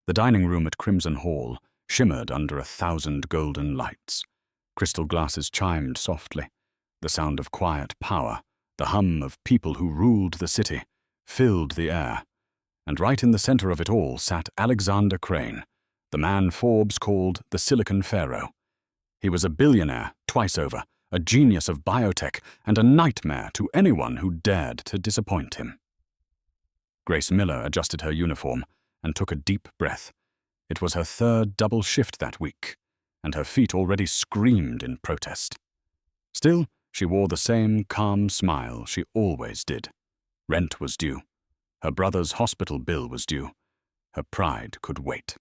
The dining room at Crimson Hall shimmered under 1,000 golden lights. Crystal glasses chimed softly. The sound of quiet power, the hum of people who ruled the city, filled the air. And right in the center of it all sat Alexander Crane, the man Forbes called the Silicon Pharaoh. He was a billionaire twice over, a genius of biotech, and a nightmare to anyone who dared to disappoint him. Grace Miller adjusted her uniform and took a deep breath. It was her third double shift that week, and her feet already screamed in protest. Still, she wore the same calm smile she always did. Rent was due. Her brother's hospital bill was due. Her pride could wait.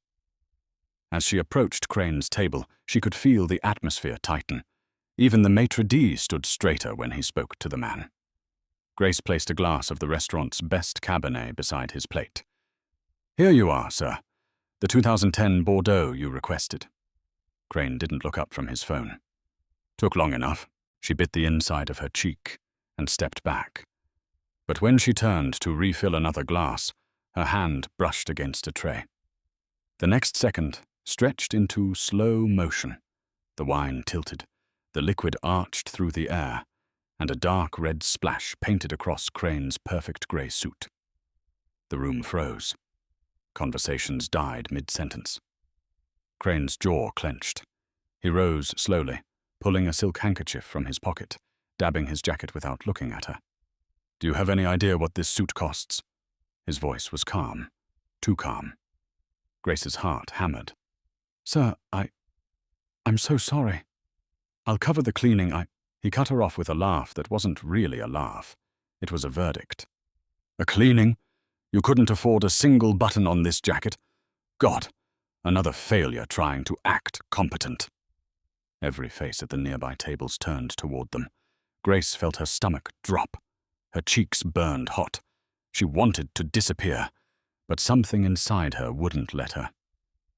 As she approached Crane's table, she could feel the atmosphere tighten. Even the maitre d' stood straighter when he spoke to the man. Grace placed a glass of the restaurant's best Cabernet beside his plate. "Here you are, sir. The 2010 Bordeaux you requested." Crane didn't look up from his phone. "Took long enough." She bit the inside of her cheek and stepped back. But when she turned to refill another glass, her hand brushed against a tray. The next second stretched into slow motion. The wine tilted, the liquid arched through the air, and a dark red splash painted across Crane's perfect grey suit. The room froze. Conversations died mid-sentence. Crane's jaw clenched. He rose slowly, pulling a silk handkerchief from his pocket, dabbing his jacket without looking at her. "Do you have any idea what this suit costs?" His voice was calm, too calm. Grace's heart hammered. "Sir, I'm so sorry. I'll cover the cleaning. He cut her off with a laugh that wasn't really a laugh. It was a verdict. "A cleaning? You couldn't afford a single button on this jacket? God, another failure trying to act competent." Every face at the nearby tables turned toward them. Grace felt her stomach drop. Her cheeks burned hot. She wanted to disappear, but something inside her wouldn't let her.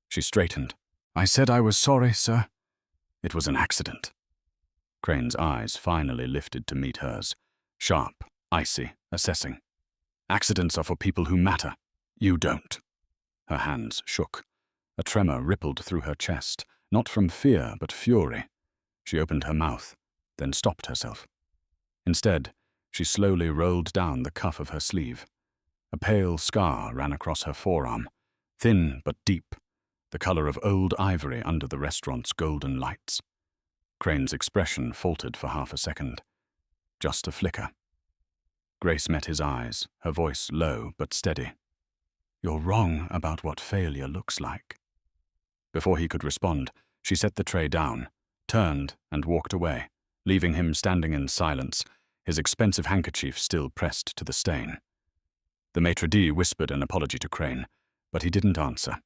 She straightened. "I said I was sorry, sir. It was an accident." Crane's eyes finally lifted to meet hers, sharp, icy, assessing. "Accidents are for people who matter. You don't." Her hands shook. A tremor rippled through her chest, not from fear but fury. She opened her mouth, then stopped herself. Instead, she slowly rolled down the cuff of her sleeve. A pale scar ran across her forearm, thin but deep, the color of old ivory under the restaurant's golden lights. Crane's expression faltered for half a second. Just a flicker. Grace met his eyes, her voice low but steady. "You're wrong about what failure looks like." Before he could respond, she set the tray down, turned and walked away, leaving him standing in silence, his expensive handkerchief still pressed to the stain. The maitre d' whispered an apology to Crane, but he didn't answer.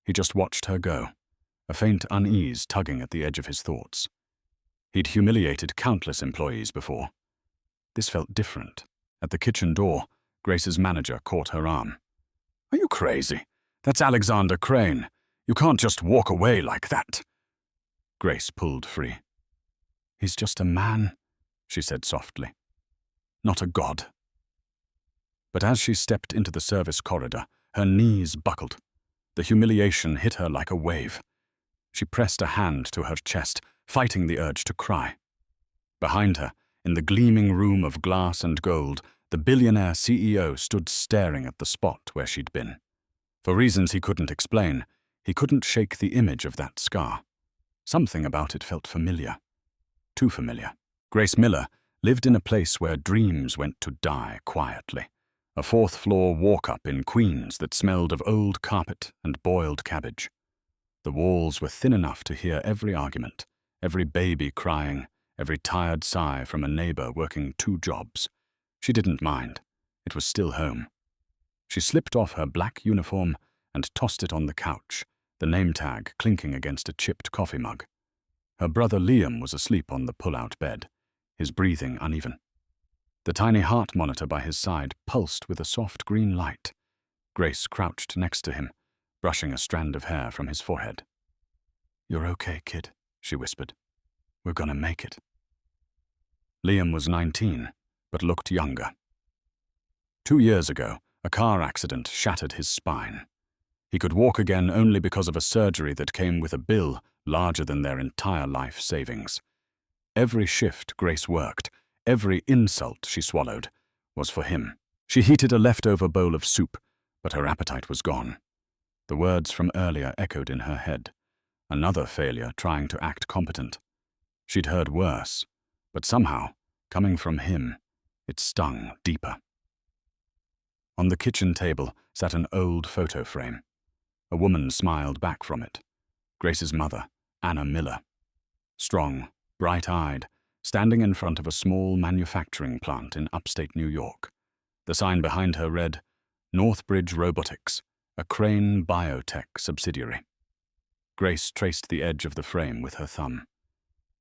He just watched her go, a faint unease tugging at the edge of his thoughts. He'd humiliated countless employees before. This felt different. At the kitchen door, Grace's manager caught her arm. "Are you crazy? That's Alexander Crane. You can't just walk away like that." Grace pulled free. "He's just a man," she said softly. "Not a god." But as she stepped into the service corridor, her knees buckled. The humiliation hit her like a wave. She pressed a hand to her chest, fighting the urge to cry. Behind her, in the gleaming room of glass and gold, the billionaire CEO stood staring at the spot where she'd been. For reasons he couldn't explain, he couldn't shake the image of that scar. Something about it felt familiar. Too familiar. Grace Miller lived in a place where dreams went to die quietly. A fourth-floor walk-up in Queens that smelled of old carpet and boiled cabbage. The walls were thin enough to hear every argument, every baby crying, every tired sigh from a neighbor working 2 jobs. She didn't mind. It was still home. She slipped off her black uniform and tossed it on the couch, the name tag clinking against a chipped coffee mug. Her brother Liam was asleep on the pull-out bed, his breathing uneven. The tiny heart monitor by his side pulsed with a soft green light. Grace crouched next to him, brushing a strand of hair from his forehead. "You're okay, kid," she whispered. "We're gonna make it." Liam was 19, but looked younger. 2 years ago, a car accident shattered his spine. He could walk again only because of a surgery that came with a bill larger than their entire life savings. Every shift Grace worked, every insult she swallowed, was for him. She heated a leftover bowl of soup, but her appetite was gone. The words from earlier echoed in her head. Another failure trying to act competent. She'd heard worse, but somehow, coming from him, it stung deeper. On the kitchen table sat an old photo frame. A woman smiled back from it. Grace's mother, Anna Miller. Strong, bright-eyed, standing in front of a small manufacturing plant in upstate New York. The sign behind her read, Northbridge Robotics, a Crane Biotech subsidiary. Grace traced the edge of the frame with her thumb.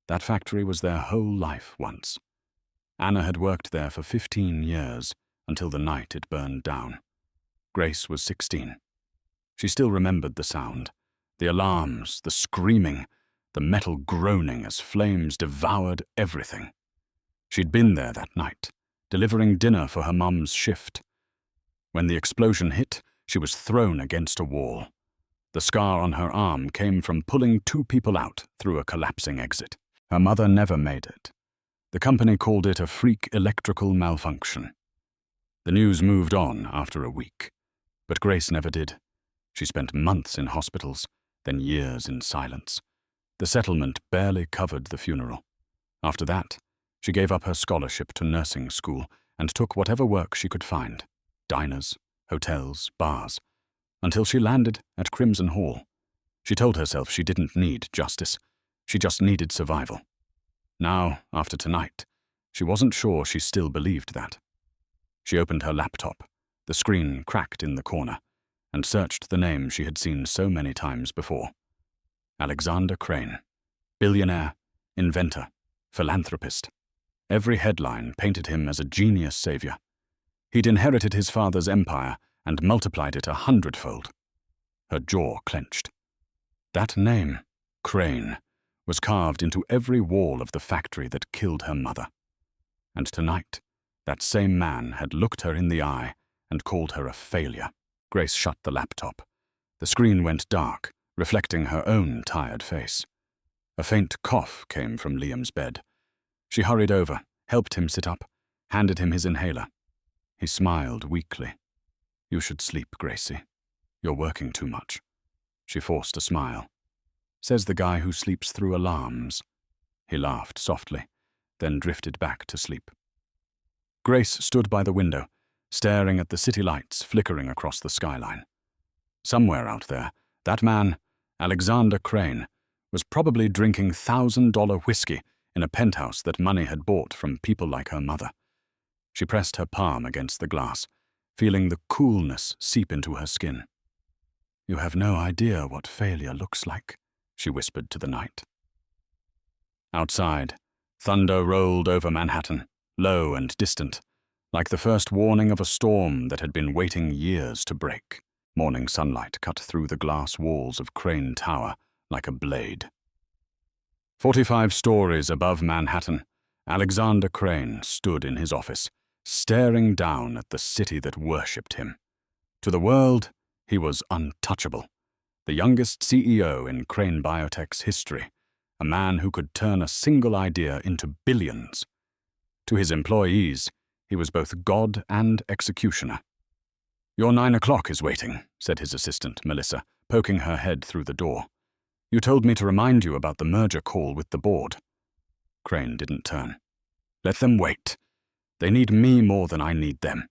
That factory was their whole life once. Anna had worked there for 15 years, until the night it burned down. Grace was 16. She still remembered the sound, the alarms, the screaming, the metal groaning as flames devoured everything. She'd been there that night, delivering dinner for her mum's shift. When the explosion hit, she was thrown against a wall. The scar on her arm came from pulling 2 people out through a collapsing exit. Her mother never made it. The company called it a freak electrical malfunction. The news moved on after a week, but Grace never did. She spent months in hospitals, then years in silence. The settlement barely covered the funeral. After that, she gave up her scholarship to nursing school and took whatever work she could find, diners, hotels, bars, until she landed at Crimson Hall. She told herself she didn't need justice. She just needed survival. Now, after tonight, she wasn't sure she still believed that. She opened her laptop, the screen cracked in the corner, and searched the name she had seen so many times before. Alexander Crane. Billionaire, inventor, philanthropist. Every headline painted him as a genius savior. He'd inherited his father's empire and multiplied it 100-fold. Her jaw clenched. That name, Crane, was carved into every wall of the factory that killed her mother. And tonight, that same man had looked her in the eye and called her a failure. Grace shut the laptop. The screen went dark, reflecting her own tired face. A faint cough came from Liam's bed. She hurried over, helped him sit up, handed him his inhaler. He smiled weakly. "You should sleep, Gracie. You're working too much." She forced a smile. "Says the guy who sleeps through alarms." He laughed softly, then drifted back to sleep. Grace stood by the window, staring at the city lights flickering across the skyline. Somewhere out there, that man, Alexander Crane, was probably drinking $1,000 whiskey in a penthouse that money had bought from people like her mother. She pressed her palm against the glass, feeling the coolness seep into her skin. "You have no idea what failure looks like," she whispered to the night. Outside, thunder rolled over Manhattan, low and distant, like the first warning of a storm that had been waiting years to break. Morning sunlight cut through the glass walls of Crane Tower like a blade. 45 stories above Manhattan, Alexander Crane stood in his office, staring down at the city that worshipped him. To the world, he was untouchable, the youngest CEO in Crane Biotech's history, a man who could turn a single idea into billions. To his employees, he was both god and executioner. "Your 9 o'clock is waiting," said his assistant, Melissa, poking her head through the door. "You told me to remind you about the merger call with the board." Crane didn't turn. "Let them wait. They need me more than I need them."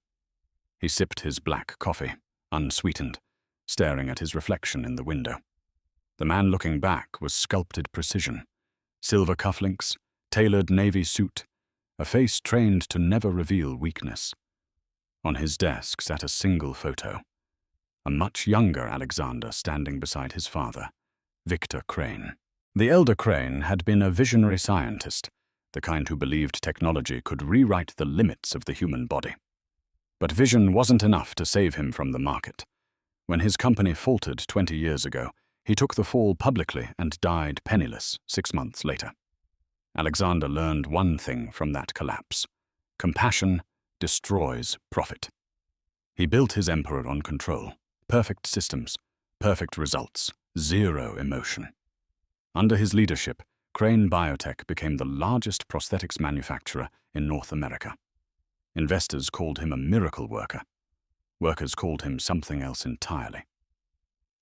He sipped his black coffee, unsweetened, staring at his reflection in the window. The man looking back was sculpted precision. Silver cufflinks, tailored navy suit, a face trained to never reveal weakness. On his desk sat a single photo. A much younger Alexander standing beside his father, Victor Crane. The elder Crane had been a visionary scientist, the kind who believed technology could rewrite the limits of the human body. But vision wasn't enough to save him from the market. When his company faltered 20 years ago, he took the fall publicly and died penniless 6 months later. Alexander learned one thing from that collapse: compassion destroys profit. He built his empire on control, perfect systems, perfect results, zero emotion. Under his leadership, Crane Biotech became the largest prosthetics manufacturer in North America. Investors called him a miracle worker. Workers called him something else entirely.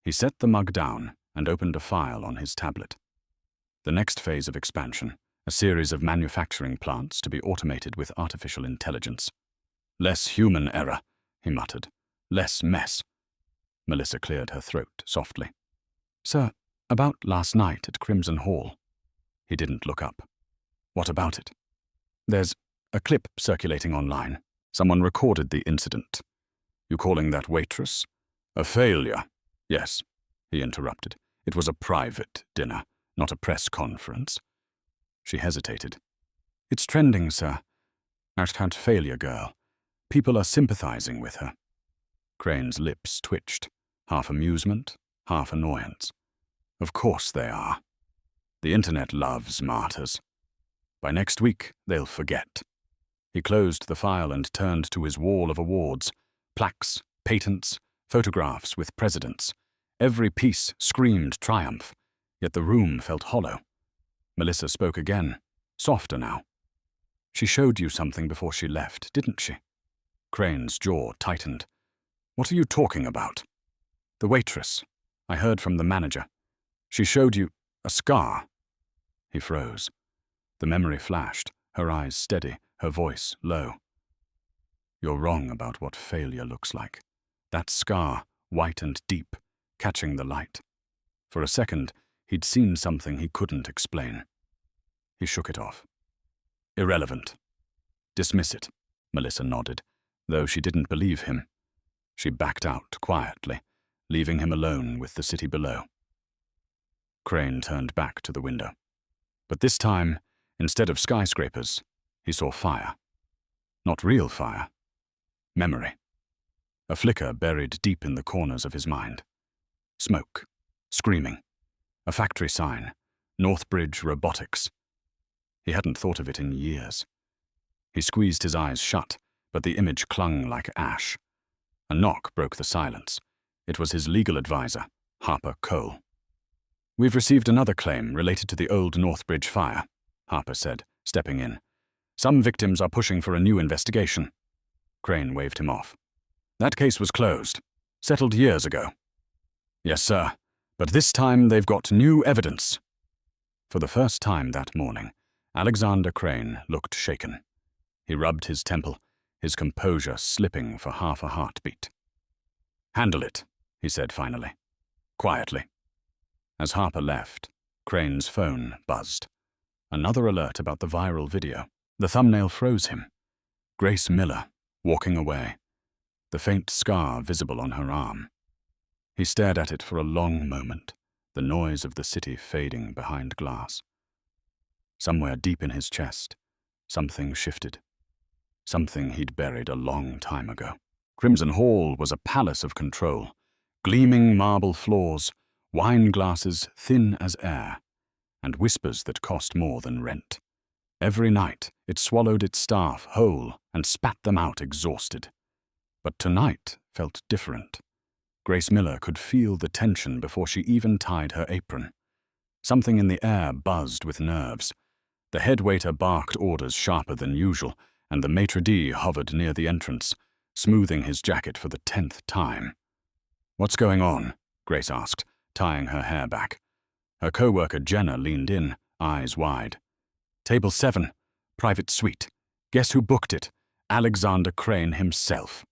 He set the mug down and opened a file on his tablet. The next phase of expansion, a series of manufacturing plants to be automated with artificial intelligence. Less human error, he muttered. Less mess. Melissa cleared her throat softly. Sir, about last night at Crimson Hall. He didn't look up. What about it? There's a clip circulating online. Someone recorded the incident. You calling that Waitress? A failure. Yes, he interrupted. It was a private dinner, not a press conference. She hesitated. It's trending, sir. # failure girl. People are sympathizing with her. Crane's lips twitched, half amusement, half annoyance. Of course they are. The internet loves martyrs. By next week, they'll forget. He closed the file and turned to his wall of awards, plaques, patents, photographs with presidents. Every piece screamed triumph, yet the room felt hollow. Melissa spoke again, softer now. She showed you something before she left, didn't she? Crane's jaw tightened. What are you talking about? The Waitress. I heard from the manager. She showed you a scar. He froze. The memory flashed, her eyes steady, her voice low. You're wrong about what failure looks like. That scar, white and deep, catching the light. For a second, he'd seen something he couldn't explain. He shook it off. Irrelevant. Dismiss it, Melissa nodded, though she didn't believe him. She backed out quietly, leaving him alone with the city below. Crane turned back to the window. But this time, instead of skyscrapers, he saw fire. Not real fire. Memory. A flicker buried deep in the corners of his mind. Smoke. Screaming. A factory sign. Northbridge Robotics. He hadn't thought of it in years. He squeezed his eyes shut, but the image clung like ash. A knock broke the silence. It was his legal advisor, Harper Cole. We've received another claim related to the old Northbridge Fire, Harper said, stepping in. Some victims are pushing for a new investigation. Crane waved him off. That case was closed. Settled years ago. Yes, sir. But this time they've got new evidence. For the first time that morning, Alexander Crane looked shaken. He rubbed his temple, his composure slipping for half a heartbeat. Handle it, he said finally. Quietly. As Harper left, Crane's phone buzzed. Another alert about the viral video. The thumbnail froze him. Grace Miller, walking away. The faint scar visible on her arm. He stared at it for a long moment, the noise of the city fading behind glass. Somewhere deep in his chest, something shifted. Something he'd buried a long time ago. Crimson Hall was a palace of control. Gleaming marble floors, wine glasses thin as air, and whispers that cost more than rent. Every night, it swallowed its staff whole and spat them out exhausted. But tonight felt different. Grace Miller could feel the tension before she even tied her apron. Something in the air buzzed with nerves. The head waiter barked orders sharper than usual, and the maitre d' hovered near the entrance, smoothing his jacket for the 10th time. What's going on? Grace asked, tying her hair back. Her co-worker Jenna leaned in, eyes wide. Table 7, private suite. Guess who booked it? Alexander Crane himself.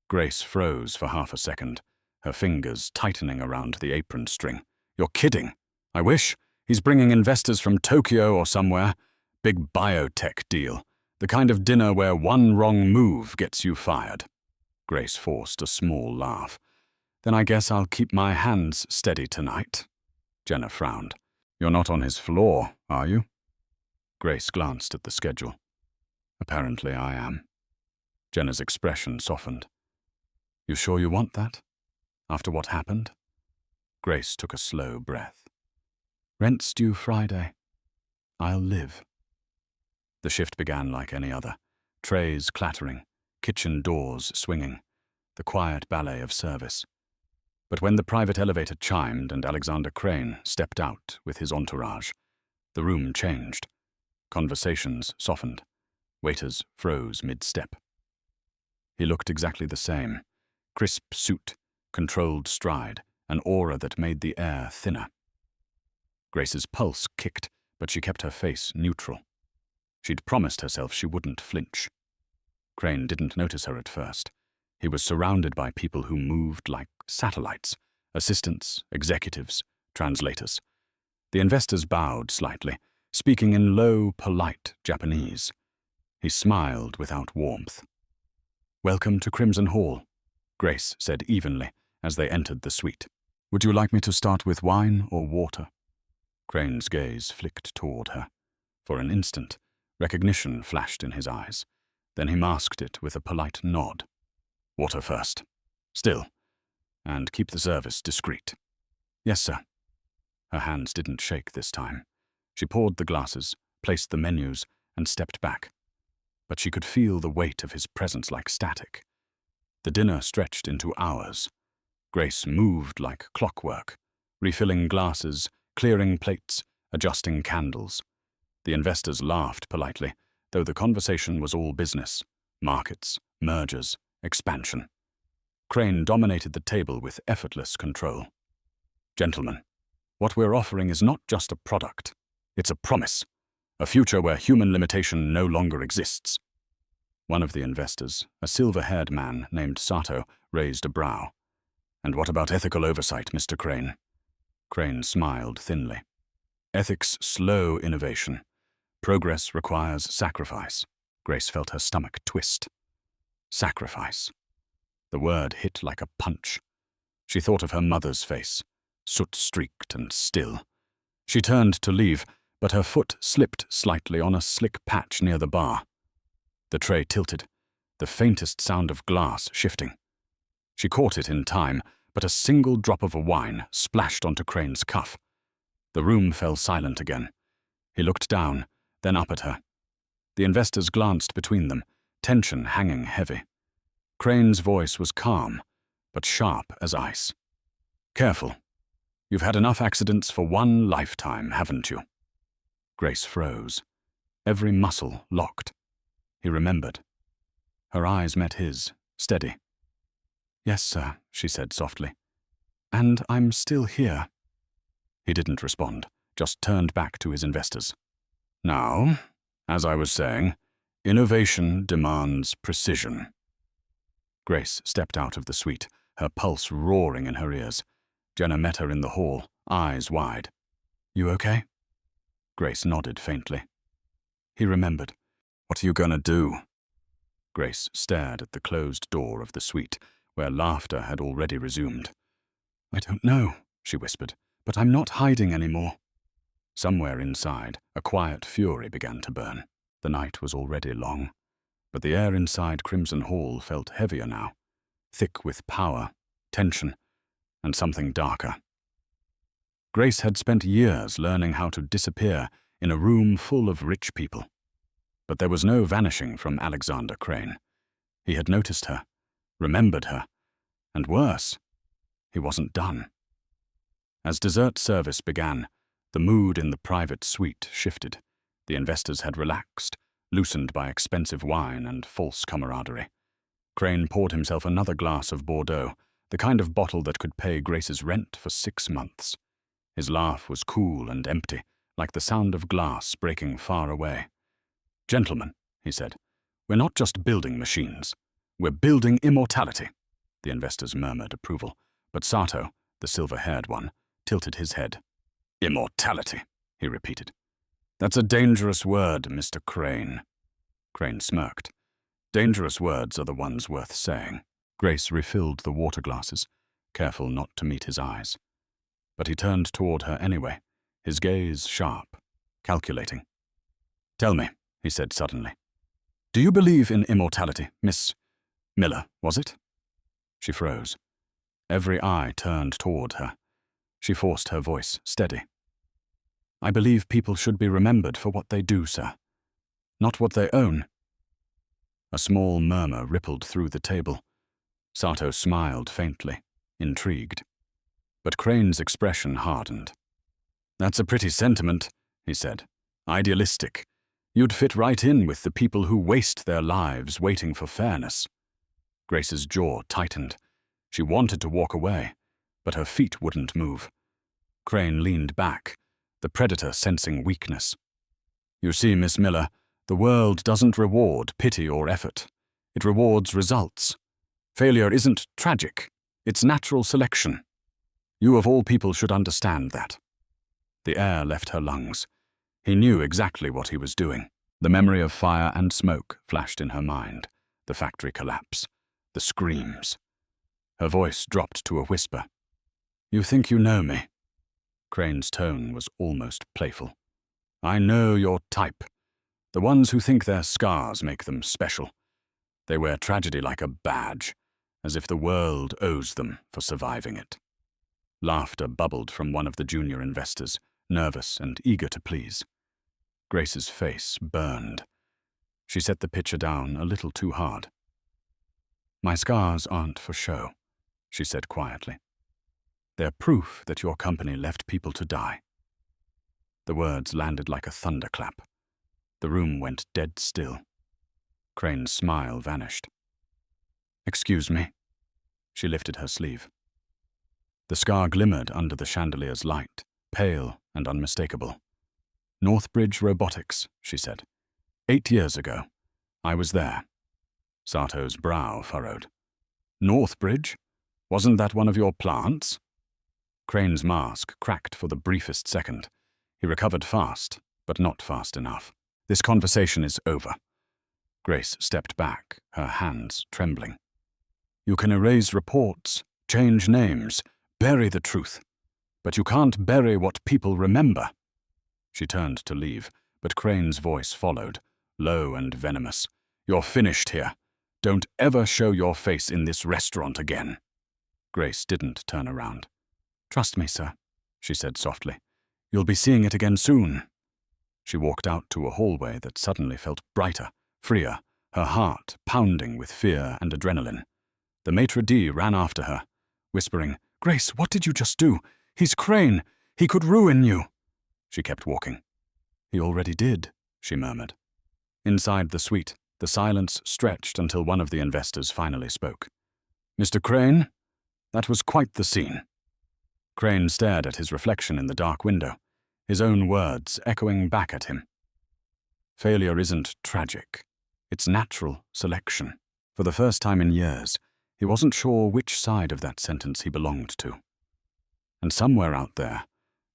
Grace froze for half a second, her fingers tightening around the apron string. You're kidding. I wish. He's bringing investors from Tokyo or somewhere. Big biotech deal. The kind of dinner where one wrong move gets you fired. Grace forced a small laugh. Then I guess I'll keep my hands steady tonight. Jenna frowned. You're not on his floor, are you? Grace glanced at the schedule. Apparently I am. Jenna's expression softened. You sure you want that? After what happened? Grace took a slow breath. Rent's due Friday. I'll live. The shift began like any other. Trays clattering, kitchen doors swinging, the quiet ballet of service. But when the private elevator chimed and Alexander Crane stepped out with his entourage, the room changed. Conversations softened. Waiters froze mid-step. He looked exactly the same. Crisp suit, controlled stride, an aura that made the air thinner. Grace's pulse kicked, but she kept her face neutral. She'd promised herself she wouldn't flinch. Crane didn't notice her at first. He was surrounded by people who moved like satellites, assistants, executives, translators. The investors bowed slightly, speaking in low, polite Japanese. He smiled without warmth. "Welcome to Crimson Hall," Grace said evenly as they entered the suite. "Would you like me to start with wine or water?" Crane's gaze flicked toward her. For an instant, recognition flashed in his eyes. Then he masked it with a polite nod. "Water first. Still. And keep the service discreet." "Yes, sir." Her hands didn't shake this time. She poured the glasses, placed the menus, and stepped back. But she could feel the weight of his presence like static. The dinner stretched into hours. Grace moved like clockwork, refilling glasses, clearing plates, adjusting candles. The investors laughed politely, though the conversation was all business, markets, mergers, expansion. Crane dominated the table with effortless control. "Gentlemen, what we're offering is not just a product. It's a promise, a future where human limitation no longer exists." One of the investors, a silver-haired man named Sato, raised a brow. "And what about ethical oversight, Mr. Crane?" Crane smiled thinly. "Ethics slow innovation. Progress requires sacrifice." Grace felt her stomach twist. Sacrifice. The word hit like a punch. She thought of her mother's face, soot-streaked and still. She turned to leave, but her foot slipped slightly on a slick patch near the bar. The tray tilted, the faintest sound of glass shifting. She caught it in time, but a single drop of wine splashed onto Crane's cuff. The room fell silent again. He looked down, then up at her. The investors glanced between them, tension hanging heavy. Crane's voice was calm, but sharp as ice. "Careful. You've had enough accidents for one lifetime, haven't you?" Grace froze. Every muscle locked. He remembered. Her eyes met his, steady. "Yes, sir," she said softly. "And I'm still here." He didn't respond, just turned back to his investors. "Now, as I was saying, innovation demands precision." Grace stepped out of the suite, her pulse roaring in her ears. Jenna met her in the hall, eyes wide. "You okay?" Grace nodded faintly. He remembered. "What are you gonna do?" Grace stared at the closed door of the suite, where laughter had already resumed. "I don't know," she whispered, "but I'm not hiding anymore." Somewhere inside, a quiet fury began to burn. The night was already long, but the air inside Crimson Hall felt heavier now, thick with power, tension, and something darker. Grace had spent years learning how to disappear in a room full of rich people. But there was no vanishing from Alexander Crane. He had noticed her, remembered her, and worse, he wasn't done. As dessert service began, the mood in the private suite shifted. The investors had relaxed, loosened by expensive wine and false camaraderie. Crane poured himself another glass of Bordeaux, the kind of bottle that could pay Grace's rent for 6 months. His laugh was cool and empty, like the sound of glass breaking far away. "Gentlemen," he said, "we're not just building machines. We're building immortality." The investors murmured approval, but Sato, the silver-haired one, tilted his head. "Immortality," he repeated. "That's a dangerous word, Mr. Crane." Crane smirked. "Dangerous words are the ones worth saying." Grace refilled the water glasses, careful not to meet his eyes. But he turned toward her anyway, his gaze sharp, calculating. "Tell me," he said suddenly, "do you believe in immortality, Miss Miller, was it?" She froze. Every eye turned toward her. She forced her voice steady. "I believe people should be remembered for what they do, sir, not what they own." A small murmur rippled through the table. Sato smiled faintly, intrigued. but Crane's expression hardened. "That's a pretty sentiment," he said. "Idealistic. You'd fit right in with the people who waste their lives waiting for fairness." Grace's jaw tightened. She wanted to walk away, but her feet wouldn't move. Crane leaned back, the predator sensing weakness. "You see, Miss Miller, the world doesn't reward pity or effort. It rewards results. Failure isn't tragic. It's natural selection. You of all people should understand that." The air left her lungs. He knew exactly what he was doing. The memory of fire and smoke flashed in her mind, the factory collapse, the screams. Her voice dropped to a whisper. "You think you know me?" Crane's tone was almost playful. "I know your type. The ones who think their scars make them special. They wear tragedy like a badge, as if the world owes them for surviving it." Laughter bubbled from one of the junior investors, nervous and eager to please. Grace's face burned. She set the pitcher down a little too hard. "My scars aren't for show," she said quietly. "They're proof that your company left people to die." The words landed like a thunderclap. The room went dead still. Crane's smile vanished. "Excuse me." She lifted her sleeve. The scar glimmered under the chandelier's light, pale and unmistakable. "Northbridge Robotics," she said. 8 years ago. I was there." Sato's brow furrowed. "Northbridge? Wasn't that one of your plants?" Crane's mask cracked for the briefest second. He recovered fast, but not fast enough. "This conversation is over." Grace stepped back, her hands trembling. "You can erase reports, change names, bury the truth, but you can't bury what people remember." She turned to leave, but Crane's voice followed, low and venomous. "You're finished here. Don't ever show your face in this restaurant again." Grace didn't turn around. "Trust me, sir," she said softly. "You'll be seeing it again soon." She walked out to a hallway that suddenly felt brighter, freer, her heart pounding with fear and adrenaline. The maitre d' ran after her, whispering, "Grace, what did you just do? He's Crane. He could ruin you." She kept walking. "He already did," she murmured. Inside the suite, the silence stretched until one of the investors finally spoke. "Mr. Crane, that was quite the scene." Crane stared at his reflection in the dark window, his own words echoing back at him. "Failure isn't tragic. It's natural selection." For the first time in years, he wasn't sure which side of that sentence he belonged to. And somewhere out there,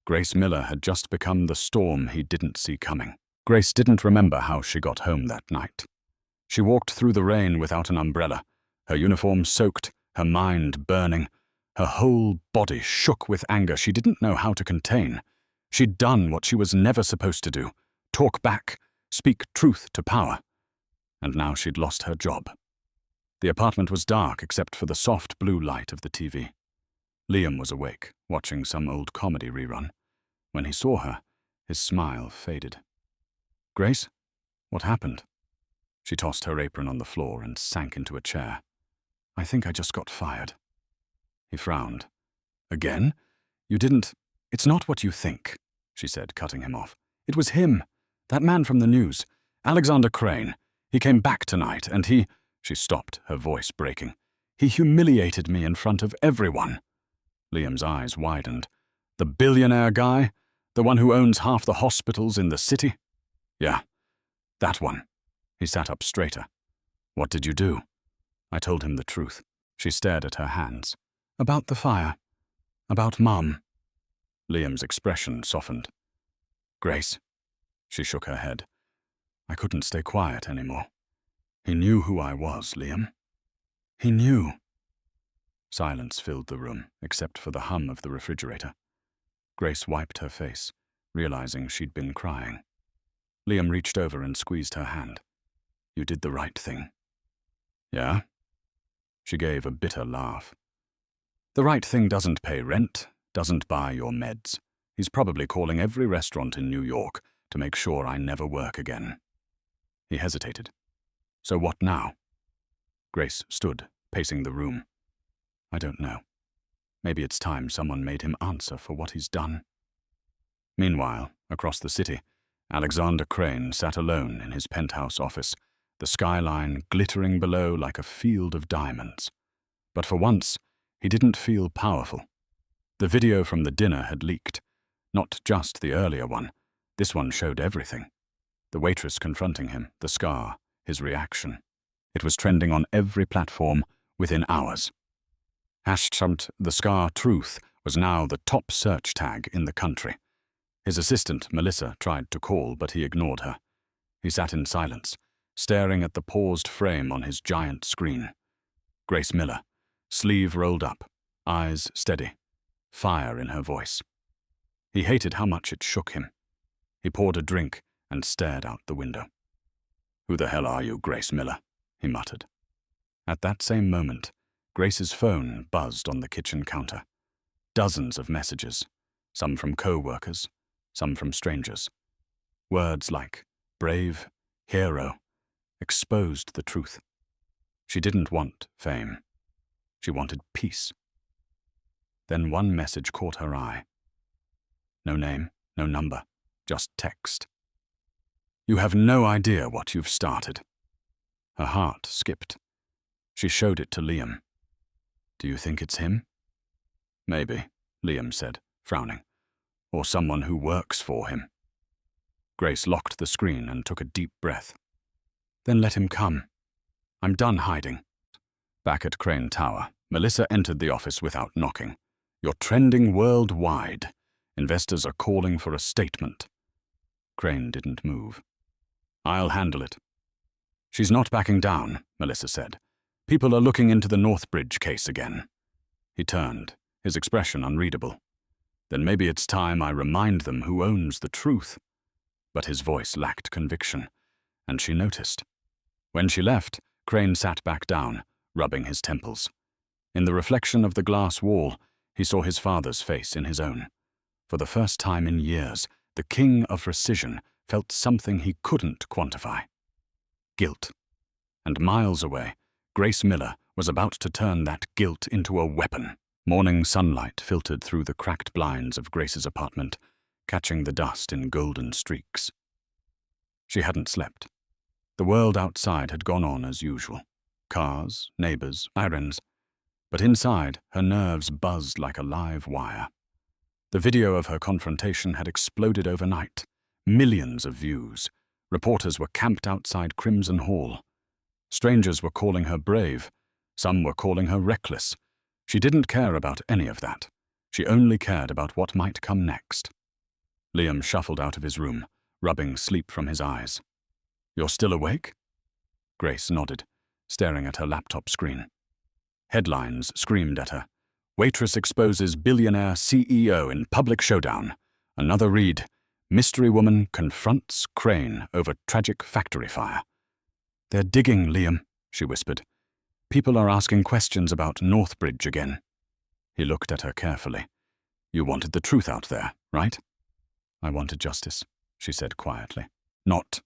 Grace Miller had just become the storm he didn't see coming. Grace didn't remember how she got home that night. She walked through the rain without an umbrella, her uniform soaked, her mind burning. Her whole body shook with anger she didn't know how to contain. She'd done what she was never supposed to do, talk back, speak truth to power. And now she'd lost her job. The apartment was dark except for the soft blue light of the TV. Liam was awake, watching some old comedy rerun. When he saw her, his smile faded. "Grace, what happened?" She tossed her apron on the floor and sank into a chair. "I think I just got fired." He frowned. "Again? You didn't—" "It's not what you think," she said, cutting him off. "It was him, that man from the news, Alexander Crane. He came back tonight, and he—" She stopped, her voice breaking. "He humiliated me in front of everyone." Liam's eyes widened. "The billionaire guy? The one who owns half the hospitals in the city?" "Yeah, that one." He sat up straighter. "What did you do?" I told him the truth. She stared at her hands. "About the fire. About Mum." Liam's expression softened. "Grace." She shook her head. I couldn't stay quiet anymore. He knew who I was, Liam. He knew. Silence filled the room, except for the hum of the refrigerator. Grace wiped her face, realizing she'd been crying. Liam reached over and squeezed her hand. "You did the right thing." "Yeah?" She gave a bitter laugh. "The right thing doesn't pay rent, doesn't buy your meds. He's probably calling every restaurant in New York to make sure I never work again." He hesitated. "So what now?" Grace stood, pacing the room. "I don't know." Maybe it's time someone made him answer for what he's done. Meanwhile, across the city, Alexander Crane sat alone in his penthouse office, the skyline glittering below like a field of diamonds. But for once, he didn't feel powerful. The video from the dinner had leaked. Not just the earlier one. This one showed everything. The waitress confronting him, the scar, his reaction. It was trending on every platform within hours. #the scar truth was now the top search tag in the country. His assistant, Melissa, tried to call, but he ignored her. He sat in silence, staring at the paused frame on his giant screen. Grace Miller, sleeve rolled up, eyes steady, fire in her voice. He hated how much it shook him. He poured a drink and stared out the window. "Who the hell are you, Grace Miller?" he muttered. At that same moment, Grace's phone buzzed on the kitchen counter. Dozens of messages, some from co-workers, some from strangers. Words like brave, hero, exposed the truth. She didn't want fame. She wanted peace. Then one message caught her eye. No name, no number, just text. "You have no idea what you've started." Her heart skipped. She showed it to Liam. "Do you think it's him?" "Maybe," Liam said, frowning. "Or someone who works for him." Grace locked the screen and took a deep breath. "Then let him come. I'm done hiding." Back at Crane Tower, Melissa entered the office without knocking. "You're trending worldwide. Investors are calling for a statement." Crane didn't move. "I'll handle it." "She's not backing down," Melissa said. "People are looking into the Northbridge case again." He turned, his expression unreadable. "Then maybe it's time I remind them who owns the truth." But his voice lacked conviction, and she noticed. When she left, Crane sat back down, rubbing his temples. In the reflection of the glass wall, he saw his father's face in his own. For the first time in years, the king of precision felt something he couldn't quantify. Guilt. And miles away, Grace Miller was about to turn that guilt into a weapon. Morning sunlight filtered through the cracked blinds of Grace's apartment, catching the dust in golden streaks. She hadn't slept. The world outside had gone on as usual. Cars, neighbors, errands. But inside, her nerves buzzed like a live wire. The video of her confrontation had exploded overnight. Millions of views. Reporters were camped outside Crimson Hall. Strangers were calling her brave. Some were calling her reckless. She didn't care about any of that. She only cared about what might come next. Liam shuffled out of his room, rubbing sleep from his eyes. "You're still awake?" Grace nodded, staring at her laptop screen. Headlines screamed at her. "Waitress exposes billionaire CEO in public showdown." Another read, "Mystery woman confronts Crane over tragic factory fire." "They're digging, Liam," she whispered. "People are asking questions about Northbridge again." He looked at her carefully. "You wanted the truth out there, right?" "I wanted justice," she said quietly. "Not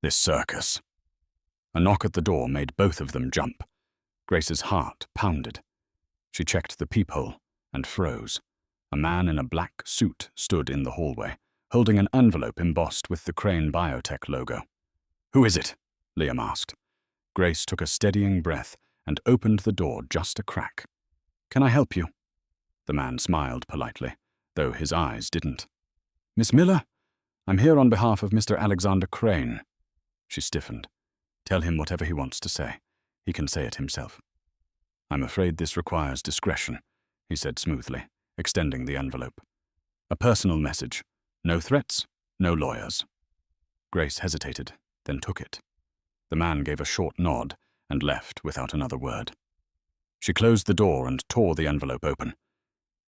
this circus." A knock at the door made both of them jump. Grace's heart pounded. She checked the peephole and froze. A man in a black suit stood in the hallway, holding an envelope embossed with the Crane Biotech logo. "Who is it?" Liam asked. Grace took a steadying breath and opened the door just a crack. "Can I help you?" The man smiled politely, though his eyes didn't. "Miss Miller? I'm here on behalf of Mr. Alexander Crane." She stiffened. "Tell him whatever he wants to say. He can say it himself." "I'm afraid this requires discretion," he said smoothly, extending the envelope. "A personal message. No threats, no lawyers." Grace hesitated, then took it. The man gave a short nod and left without another word. She closed the door and tore the envelope open.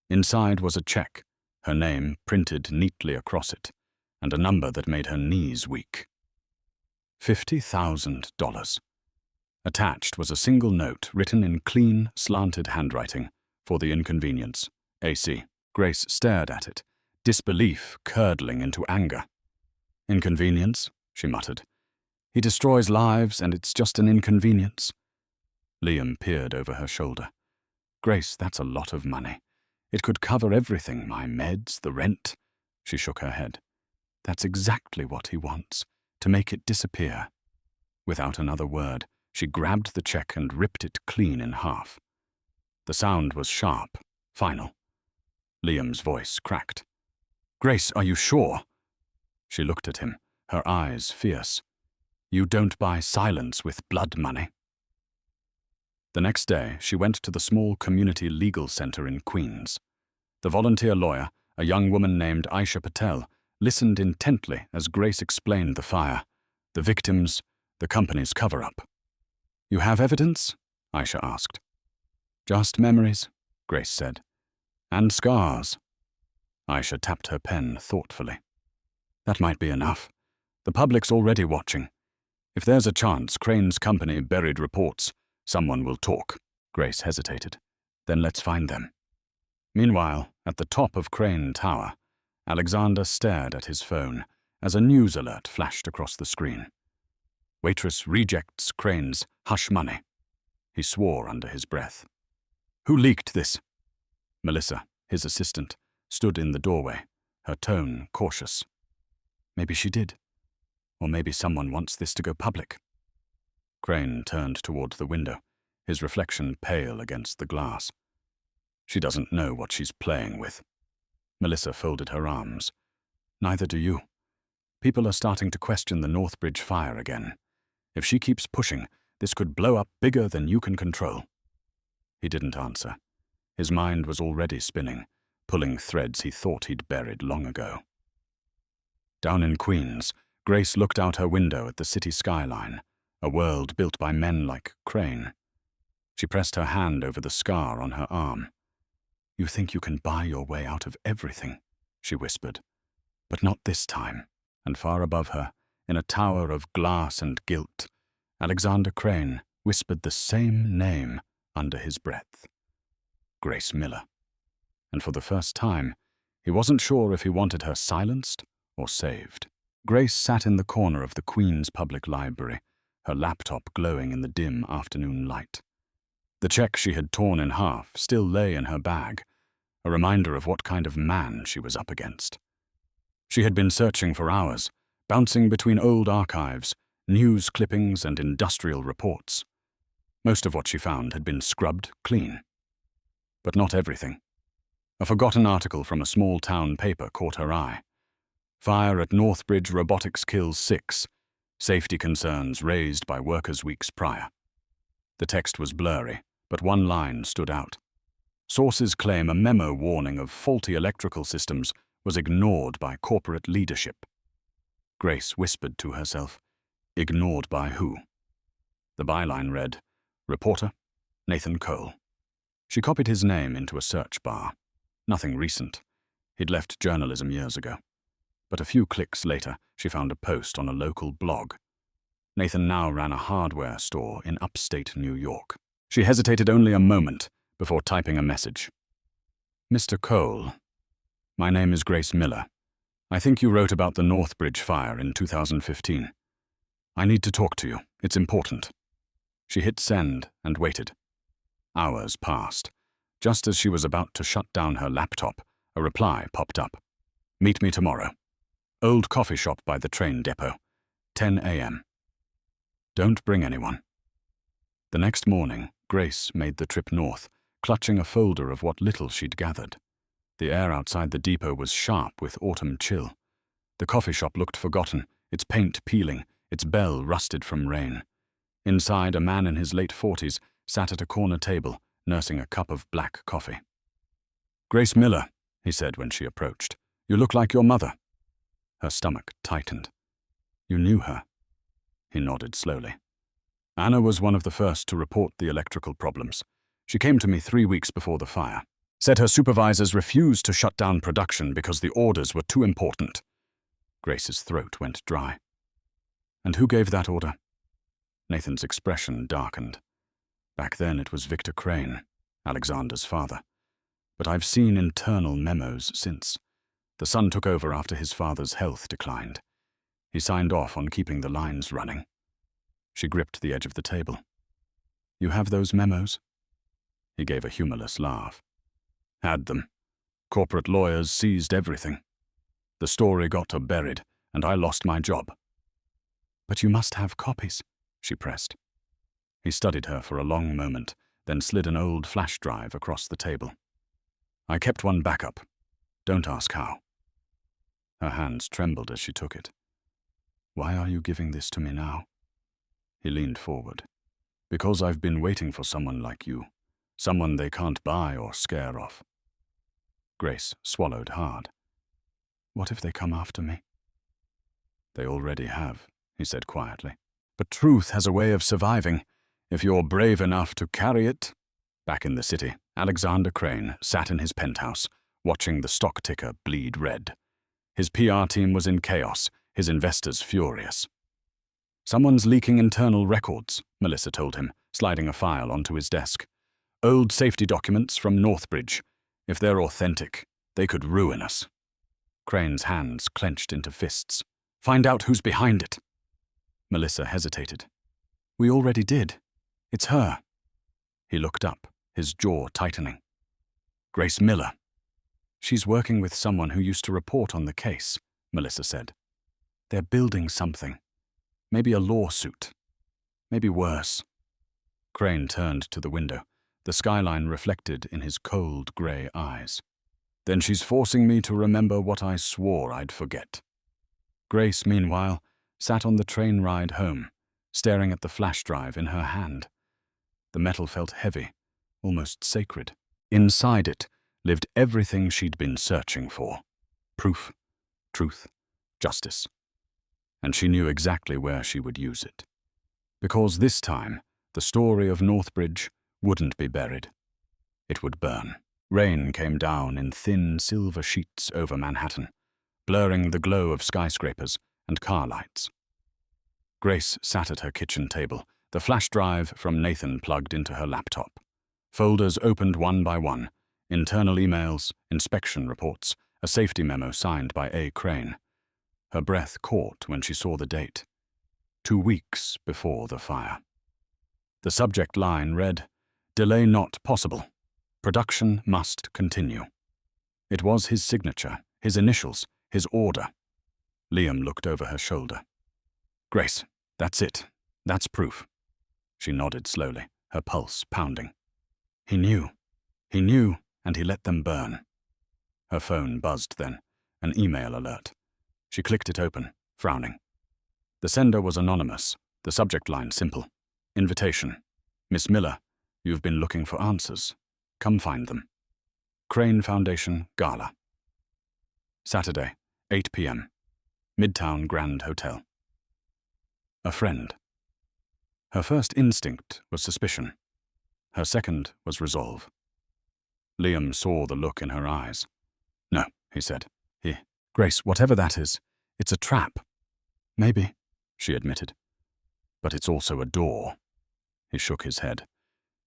Inside was a check, her name printed neatly across it, and a number that made her knees weak. $50,000. Attached was a single note written in clean, slanted handwriting, "For the inconvenience, AC." Grace stared at it, disbelief curdling into anger. "Inconvenience?" she muttered. "He destroys lives and it's just an inconvenience." Liam peered over her shoulder. Grace, that's a lot of money. It could cover everything, my meds, the rent. She shook her head. That's exactly what he wants, to make it disappear. Without another word, she grabbed the check and ripped it clean in half. The sound was sharp, final. Liam's voice cracked. Grace, are you sure? She looked at him, her eyes fierce. You don't buy silence with blood money. The next day, she went to the small community legal center in Queens. The volunteer lawyer, a young woman named Aisha Patel, listened intently as Grace explained the fire, the victims, the company's cover-up. You have evidence? Aisha asked. Just memories, Grace said. And scars. Aisha tapped her pen thoughtfully. That might be enough. The public's already watching. If there's a chance Crane's company buried reports, someone will talk. Grace hesitated. Then let's find them. Meanwhile, at the top of Crane Tower, Alexander stared at his phone as a news alert flashed across the screen. Waitress rejects Crane's hush money. He swore under his breath. Who leaked this? Melissa, his assistant, stood in the doorway, her tone cautious. Maybe she did. Or maybe someone wants this to go public. Crane turned toward the window, his reflection pale against the glass. She doesn't know what she's playing with. Melissa folded her arms. Neither do you. People are starting to question the Northbridge Fire again. If she keeps pushing, this could blow up bigger than you can control. He didn't answer. His mind was already spinning, pulling threads he thought he'd buried long ago. Down in Queens, Grace looked out her window at the city skyline, a world built by men like Crane. She pressed her hand over the scar on her arm. You think you can buy your way out of everything, she whispered. But not this time. And far above her, in a tower of glass and gilt, Alexander Crane whispered the same name under his breath. Grace Miller. And for the first time, he wasn't sure if he wanted her silenced or saved. Grace sat in the corner of the Queen's Public Library, her laptop glowing in the dim afternoon light. The check she had torn in half still lay in her bag, a reminder of what kind of man she was up against. She had been searching for hours, bouncing between old archives, news clippings and industrial reports. Most of what she found had been scrubbed clean. But not everything. A forgotten article from a small-town paper caught her eye. Fire at Northbridge Robotics kills 6. Safety concerns raised by workers weeks prior. The text was blurry, but one line stood out. Sources claim a memo warning of faulty electrical systems was ignored by corporate leadership. Grace whispered to herself, ignored by who? The byline read, Reporter, Nathan Cole. She copied his name into a search bar. Nothing recent. He'd left journalism years ago. But a few clicks later, she found a post on a local blog. Nathan now ran a hardware store in upstate New York. She hesitated only a moment before typing a message. Mr. Cole, my name is Grace Miller. I think you wrote about the Northbridge Fire in 2015. I need to talk to you. It's important. She hit send and waited. Hours passed. Just as she was about to shut down her laptop, a reply popped up. Meet me tomorrow. Old coffee shop by the train depot. 10 a.m. Don't bring anyone. The next morning, Grace made the trip north, clutching a folder of what little she'd gathered. The air outside the depot was sharp with autumn chill. The coffee shop looked forgotten, its paint peeling, its bell rusted from rain. Inside, a man in his late 40s sat at a corner table, nursing a cup of black coffee. Grace Miller, he said when she approached. You look like your mother. Her stomach tightened. You knew her? He nodded slowly. Anna was one of the first to report the electrical problems. She came to me 3 weeks before the fire. Said her supervisors refused to shut down production because the orders were too important. Grace's throat went dry. And who gave that order? Nathan's expression darkened. Back then it was Victor Crane, Alexander's father. But I've seen internal memos since. The son took over after his father's health declined. He signed off on keeping the lines running. She gripped the edge of the table. You have those memos? He gave a humorless laugh. Had them. Corporate lawyers seized everything. The story got buried, and I lost my job. But you must have copies, she pressed. He studied her for a long moment, then slid an old flash drive across the table. I kept one backup. Don't ask how. Her hands trembled as she took it. Why are you giving this to me now? He leaned forward. Because I've been waiting for someone like you. Someone they can't buy or scare off. Grace swallowed hard. What if they come after me? They already have, he said quietly. But truth has a way of surviving, if you're brave enough to carry it. Back in the city, Alexander Crane sat in his penthouse, watching the stock ticker bleed red. His PR team was in chaos, his investors furious. Someone's leaking internal records, Melissa told him, sliding a file onto his desk. Old safety documents from Northbridge. If they're authentic, they could ruin us. Crane's hands clenched into fists. Find out who's behind it. Melissa hesitated. We already did. It's her. He looked up, his jaw tightening. Grace Miller. She's working with someone who used to report on the case, Melissa said. They're building something. Maybe a lawsuit. Maybe worse. Crane turned to the window, the skyline reflected in his cold grey eyes. Then she's forcing me to remember what I swore I'd forget. Grace, meanwhile, sat on the train ride home, staring at the flash drive in her hand. The metal felt heavy, almost sacred. Inside it lived everything she'd been searching for. Proof, truth, justice. And she knew exactly where she would use it. Because this time, the story of Northbridge wouldn't be buried. It would burn. Rain came down in thin silver sheets over Manhattan, blurring the glow of skyscrapers and car lights. Grace sat at her kitchen table, the flash drive from Nathan plugged into her laptop. Folders opened one by one, internal emails, inspection reports, a safety memo signed by A. Crane. Her breath caught when she saw the date. 2 weeks before the fire. The subject line read, "Delay not possible. Production must continue." It was his signature, his initials, his order. Liam looked over her shoulder. Grace, that's it. That's proof. She nodded slowly, her pulse pounding. He knew, and he let them burn. Her phone buzzed then, an email alert. She clicked it open, frowning. The sender was anonymous, the subject line simple. Invitation. Miss Miller, you've been looking for answers. Come find them. Crane Foundation Gala. Saturday, 8 p.m. Midtown Grand Hotel. A friend. Her first instinct was suspicion. Her second was resolve. Liam saw the look in her eyes. No, he said. Grace, whatever that is, it's a trap. Maybe, she admitted. But it's also a door. He shook his head.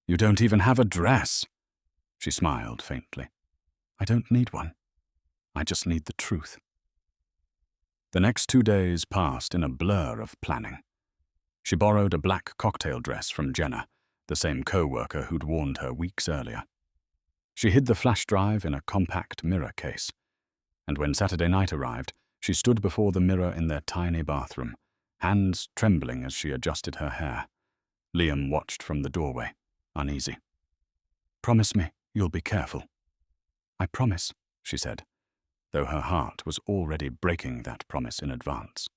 You don't even have a dress. She smiled faintly. I don't need one. I just need the truth. The next 2 days passed in a blur of planning. She borrowed a black cocktail dress from Jenna, the same co-worker who'd warned her weeks earlier. She hid the flash drive in a compact mirror case, and when Saturday night arrived, she stood before the mirror in their tiny bathroom, hands trembling as she adjusted her hair. Liam watched from the doorway, uneasy. Promise me you'll be careful. I promise, she said, though her heart was already breaking that promise in advance.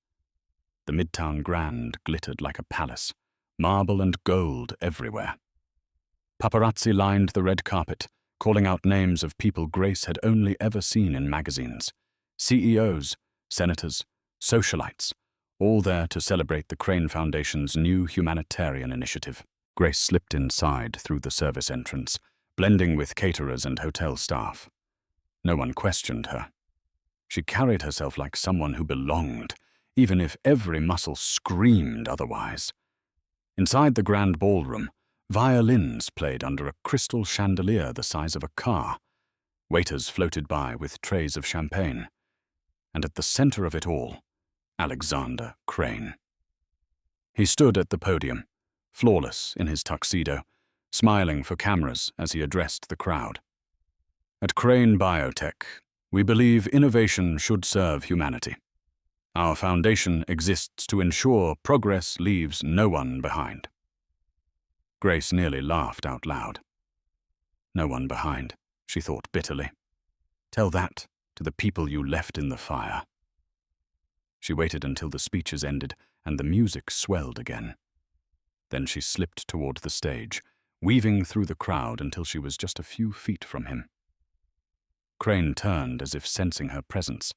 The Midtown Grand glittered like a palace, marble and gold everywhere. Paparazzi lined the red carpet, calling out names of people Grace had only ever seen in magazines. CEOs, senators, socialites, all there to celebrate the Crane Foundation's new humanitarian initiative. Grace slipped inside through the service entrance, blending with caterers and hotel staff. No one questioned her. She carried herself like someone who belonged, even if every muscle screamed otherwise. Inside the grand ballroom, violins played under a crystal chandelier the size of a car. Waiters floated by with trays of champagne. And at the center of it all, Alexander Crane. He stood at the podium, flawless in his tuxedo, smiling for cameras as he addressed the crowd. At Crane Biotech, we believe innovation should serve humanity. Our foundation exists to ensure progress leaves no one behind. Grace nearly laughed out loud. No one behind, she thought bitterly. Tell that to the people you left in the fire. She waited until the speeches ended and the music swelled again. Then she slipped toward the stage, weaving through the crowd until she was just a few feet from him. Crane turned as if sensing her presence.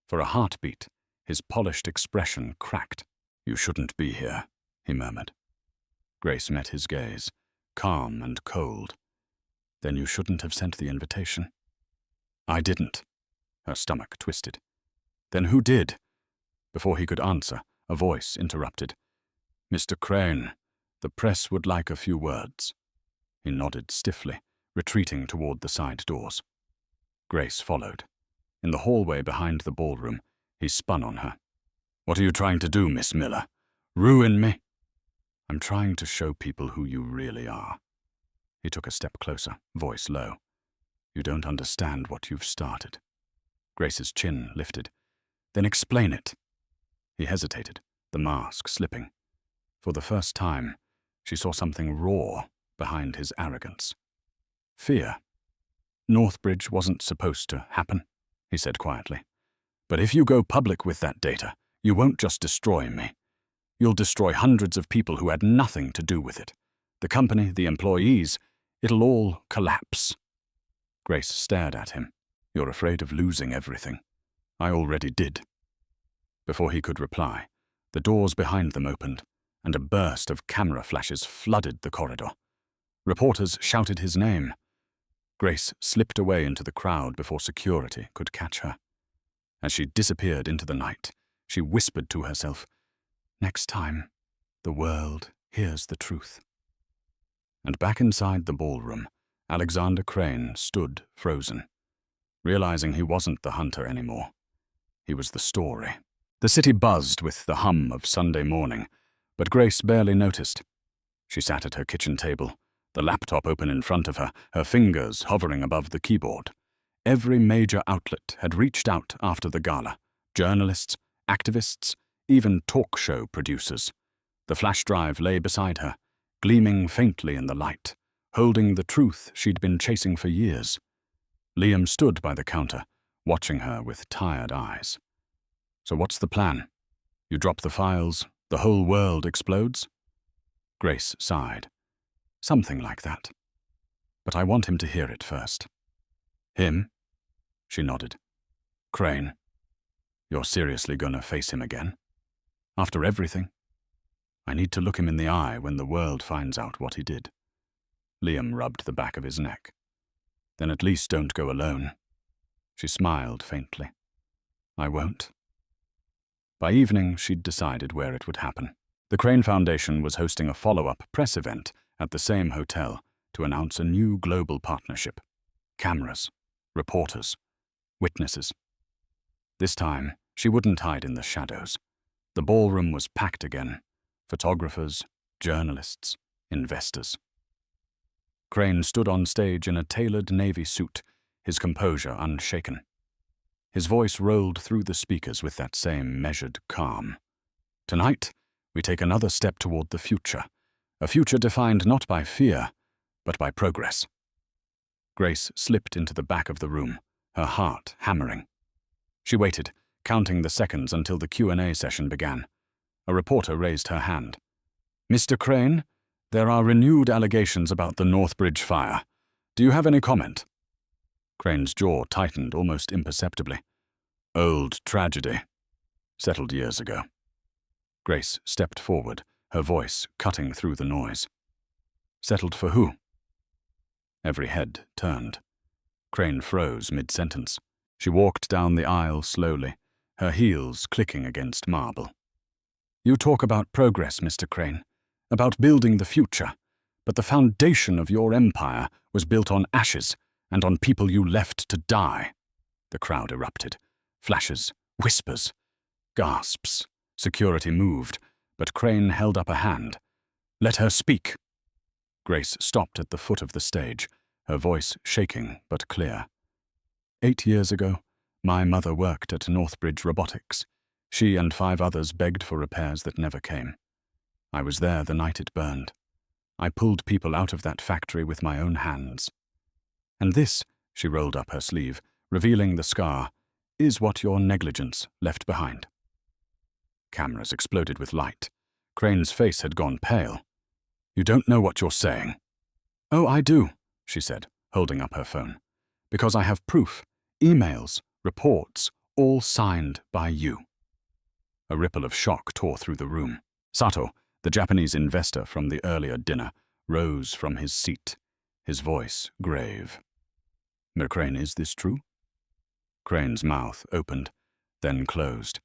For a heartbeat, his polished expression cracked. "You shouldn't be here," he murmured. Grace met his gaze, calm and cold. "Then you shouldn't have sent the invitation." "I didn't." Her stomach twisted. "Then who did?" Before he could answer, a voice interrupted. "Mr. Crane, the press would like a few words." He nodded stiffly, retreating toward the side doors. Grace followed. In the hallway behind the ballroom, he spun on her. "What are you trying to do, Miss Miller? Ruin me?" "I'm trying to show people who you really are." He took a step closer, voice low. "You don't understand what you've started." Grace's chin lifted. "Then explain it." He hesitated, the mask slipping. For the first time, she saw something raw behind his arrogance. Fear. "Northbridge wasn't supposed to happen," he said quietly. "But if you go public with that data, you won't just destroy me. You'll destroy hundreds of people who had nothing to do with it. The company, the employees, it'll all collapse." Grace stared at him. "You're afraid of losing everything. I already did." Before he could reply, the doors behind them opened, and a burst of camera flashes flooded the corridor. Reporters shouted his name. Grace slipped away into the crowd before security could catch her. As she disappeared into the night, she whispered to herself, "Next time, the world hears the truth." And back inside the ballroom, Alexander Crane stood frozen, realizing he wasn't the hunter anymore. He was the story. The city buzzed with the hum of Sunday morning, but Grace barely noticed. She sat at her kitchen table, the laptop open in front of her, her fingers hovering above the keyboard. Every major outlet had reached out after the gala. Journalists, activists, even talk show producers. The flash drive lay beside her, gleaming faintly in the light, holding the truth she'd been chasing for years. Liam stood by the counter, watching her with tired eyes. "So what's the plan? You drop the files, the whole world explodes?" Grace sighed. "Something like that. But I want him to hear it first." "Him?" She nodded. "Crane. You're seriously gonna face him again? After everything? I need to look him in the eye when the world finds out what he did." Liam rubbed the back of his neck. "Then at least don't go alone." She smiled faintly. "I won't." By evening, she'd decided where it would happen. The Crane Foundation was hosting a follow-up press event at the same hotel to announce a new global partnership. Cameras, reporters, witnesses. This time, she wouldn't hide in the shadows. The ballroom was packed again. Photographers, journalists, investors. Crane stood on stage in a tailored navy suit, his composure unshaken. His voice rolled through the speakers with that same measured calm. "Tonight, we take another step toward the future. A future defined not by fear, but by progress." Grace slipped into the back of the room, her heart hammering. She waited, counting the seconds until the Q&A session began. A reporter raised her hand. "Mr. Crane, there are renewed allegations about the Northbridge Fire. Do you have any comment?" Crane's jaw tightened almost imperceptibly. "Old tragedy. Settled years ago." Grace stepped forward, her voice cutting through the noise. "Settled for who?" Every head turned. Crane froze mid-sentence. She walked down the aisle slowly, her heels clicking against marble. "You talk about progress, Mr. Crane, about building the future, but the foundation of your empire was built on ashes and on people you left to die." The crowd erupted. Flashes, whispers, gasps. Security moved, but Crane held up a hand. "Let her speak." Grace stopped at the foot of the stage, her voice shaking but clear. 8 years ago, my mother worked at Northbridge Robotics. She and 5 others begged for repairs that never came. I was there the night it burned. I pulled people out of that factory with my own hands. And this, she rolled up her sleeve, revealing the scar, is what your negligence left behind. Cameras exploded with light. Crane's face had gone pale. You don't know what you're saying. Oh, I do, she said, holding up her phone. Because I have proof, emails, reports, all signed by you. A ripple of shock tore through the room. Sato, the Japanese investor from the earlier dinner, rose from his seat, his voice grave. Crane, is this true? Crane's mouth opened, then closed.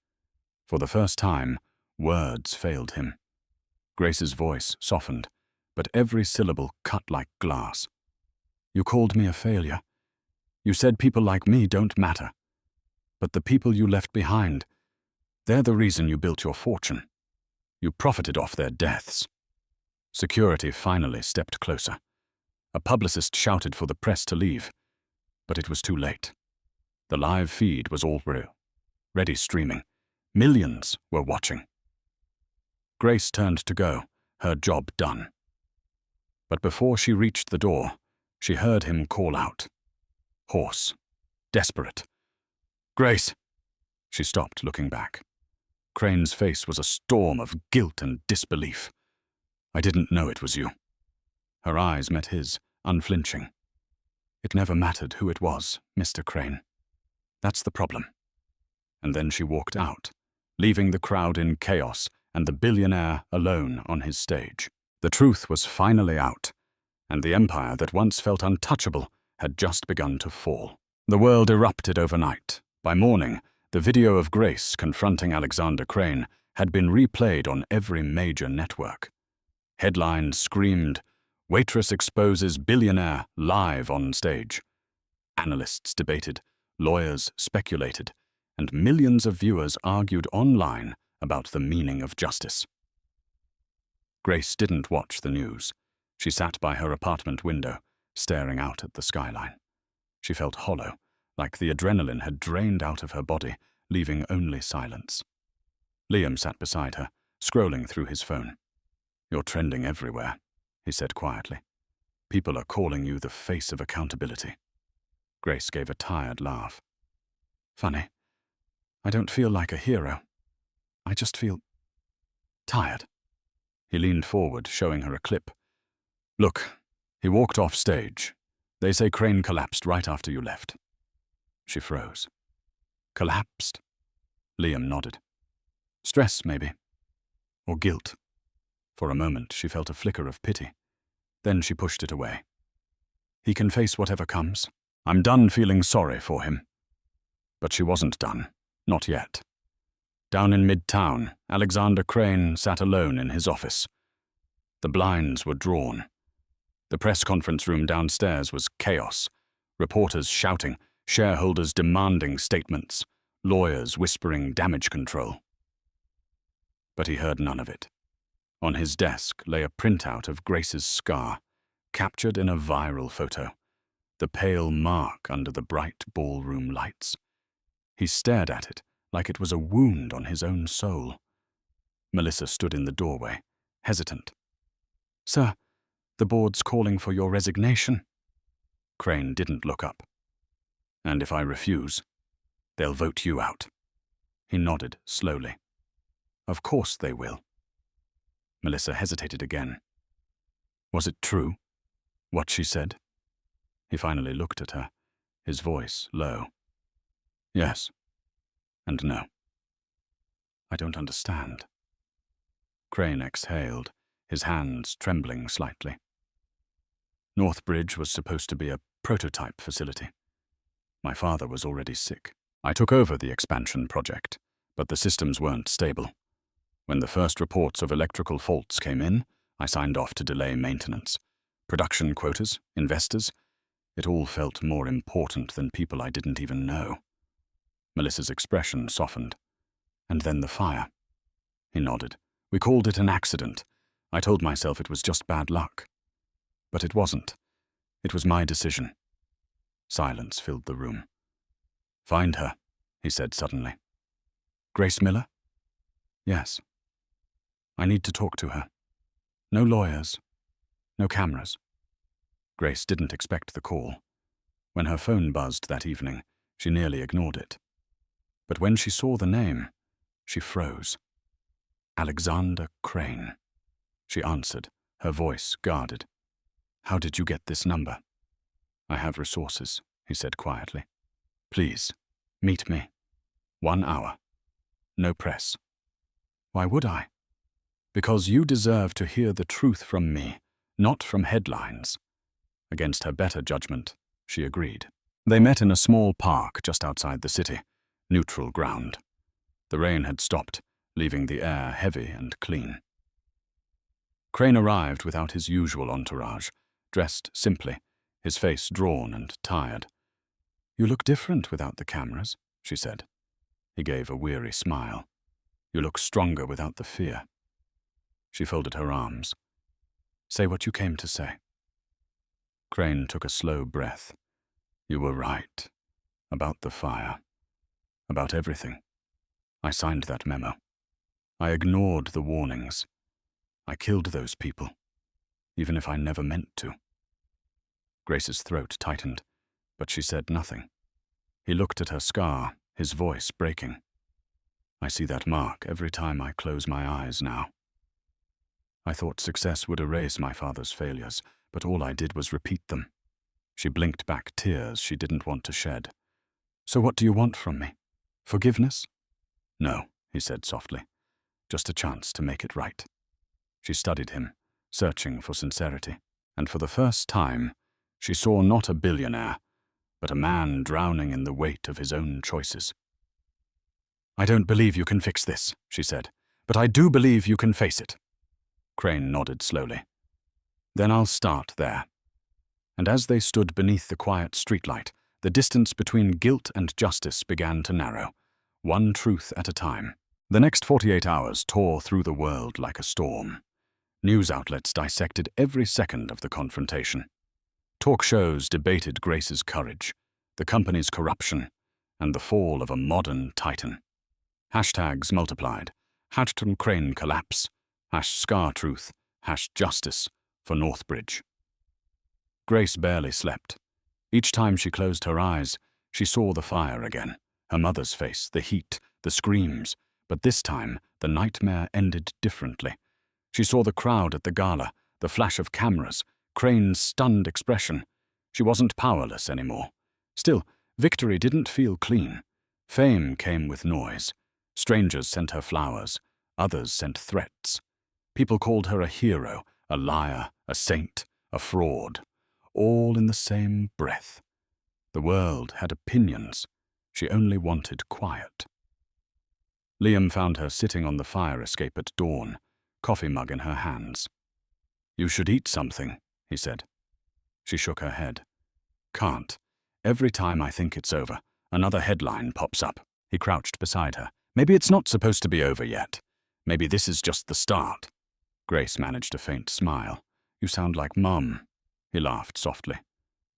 For the first time, words failed him. Grace's voice softened, but every syllable cut like glass. You called me a failure. You said people like me don't matter. But the people you left behind, they're the reason you built your fortune. You profited off their deaths. Security finally stepped closer. A publicist shouted for the press to leave, but it was too late. The live feed was already streaming. Millions were watching. Grace turned to go, her job done. But before she reached the door, she heard him call out. Hoarse, desperate. Grace! She stopped, looking back. Crane's face was a storm of guilt and disbelief. I didn't know it was you. Her eyes met his, unflinching. It never mattered who it was, Mr. Crane. That's the problem. And then she walked out, leaving the crowd in chaos and the billionaire alone on his stage. The truth was finally out, and the empire that once felt untouchable had just begun to fall. The world erupted overnight. By morning, the video of Grace confronting Alexander Crane had been replayed on every major network. Headlines screamed, "Waitress exposes billionaire live on stage." Analysts debated, lawyers speculated, and millions of viewers argued online about the meaning of justice. Grace didn't watch the news. She sat by her apartment window, staring out at the skyline. She felt hollow, like the adrenaline had drained out of her body, leaving only silence. Liam sat beside her, scrolling through his phone. You're trending everywhere, he said quietly. People are calling you the face of accountability. Grace gave a tired laugh. Funny. I don't feel like a hero. I just feel tired. He leaned forward, showing her a clip. Look, he walked off stage. They say Crane collapsed right after you left. She froze. Collapsed? Liam nodded. Stress, maybe. Or guilt. For a moment, she felt a flicker of pity. Then she pushed it away. He can face whatever comes. I'm done feeling sorry for him. But she wasn't done. Not yet. Down in Midtown, Alexander Crane sat alone in his office. The blinds were drawn. The press conference room downstairs was chaos. Reporters shouting, shareholders demanding statements, lawyers whispering damage control. But he heard none of it. On his desk lay a printout of Grace's scar, captured in a viral photo, the pale mark under the bright ballroom lights. He stared at it like it was a wound on his own soul. Melissa stood in the doorway, hesitant. Sir, the board's calling for your resignation. Crane didn't look up. And if I refuse, they'll vote you out. He nodded slowly. Of course they will. Melissa hesitated again. Was it true, what she said? He finally looked at her, his voice low. Yes. And no. I don't understand. Crane exhaled, his hands trembling slightly. Northbridge was supposed to be a prototype facility. My father was already sick. I took over the expansion project, but the systems weren't stable. When the first reports of electrical faults came in, I signed off to delay maintenance. Production quotas, investors, it all felt more important than people I didn't even know. Melissa's expression softened. And then the fire. He nodded. We called it an accident. I told myself it was just bad luck. But it wasn't. It was my decision. Silence filled the room. Find her, he said suddenly. Grace Miller? Yes. I need to talk to her. No lawyers. No cameras. Grace didn't expect the call. When her phone buzzed that evening, she nearly ignored it. But when she saw the name, she froze. Alexander Crane. She answered, her voice guarded. How did you get this number? I have resources, he said quietly. Please, meet me. 1 hour. No press. Why would I? Because you deserve to hear the truth from me, not from headlines. Against her better judgment, she agreed. They met in a small park just outside the city, neutral ground. The rain had stopped, leaving the air heavy and clean. Crane arrived without his usual entourage, dressed simply, his face drawn and tired. You look different without the cameras, she said. He gave a weary smile. You look stronger without the fear. She folded her arms. Say what you came to say. Crane took a slow breath. You were right. About the fire. About everything. I signed that memo. I ignored the warnings. I killed those people, even if I never meant to. Grace's throat tightened, but she said nothing. He looked at her scar, his voice breaking. I see that mark every time I close my eyes now. I thought success would erase my father's failures, but all I did was repeat them. She blinked back tears she didn't want to shed. So what do you want from me? Forgiveness? No, he said softly. Just a chance to make it right. She studied him, searching for sincerity, and for the first time, she saw not a billionaire, but a man drowning in the weight of his own choices. I don't believe you can fix this, she said, but I do believe you can face it. Crane nodded slowly. Then I'll start there. And as they stood beneath the quiet streetlight, the distance between guilt and justice began to narrow, one truth at a time. The next 48 hours tore through the world like a storm. News outlets dissected every second of the confrontation. Talk shows debated Grace's courage, the company's corruption, and the fall of a modern titan. Hashtags multiplied. #Crane collapse. #ScarTruth. #Justice for Northbridge. Grace barely slept. Each time she closed her eyes, she saw the fire again, her mother's face, the heat, the screams. But this time, the nightmare ended differently. She saw the crowd at the gala, the flash of cameras, Crane's stunned expression. She wasn't powerless anymore. Still, victory didn't feel clean. Fame came with noise. Strangers sent her flowers. Others sent threats. People called her a hero, a liar, a saint, a fraud, all in the same breath. The world had opinions. She only wanted quiet. Liam found her sitting on the fire escape at dawn, coffee mug in her hands. You should eat something, he said. She shook her head. Can't. Every time I think it's over, another headline pops up. He crouched beside her. Maybe it's not supposed to be over yet. Maybe this is just the start. Grace managed a faint smile. You sound like Mum. He laughed softly.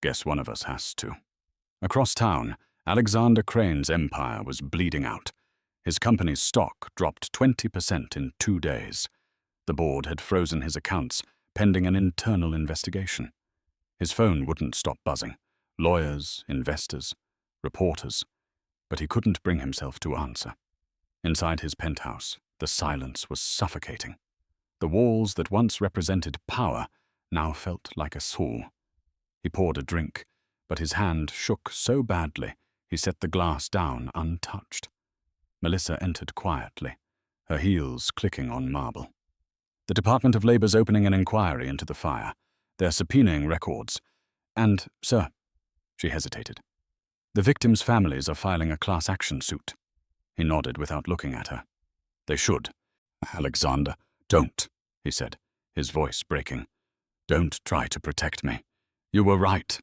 Guess one of us has to. Across town, Alexander Crane's empire was bleeding out. His company's stock dropped 20% in 2 days. The board had frozen his accounts, pending an internal investigation. His phone wouldn't stop buzzing. Lawyers, investors, reporters. But he couldn't bring himself to answer. Inside his penthouse, the silence was suffocating. The walls that once represented power now felt like a soul. He poured a drink, but his hand shook so badly he set the glass down untouched. Melissa entered quietly, her heels clicking on marble. The Department of Labor's opening an inquiry into the fire. They're subpoenaing records. And, sir, she hesitated. The victims' families are filing a class action suit. He nodded without looking at her. They should. Alexander, don't, he said, his voice breaking. Don't try to protect me. You were right.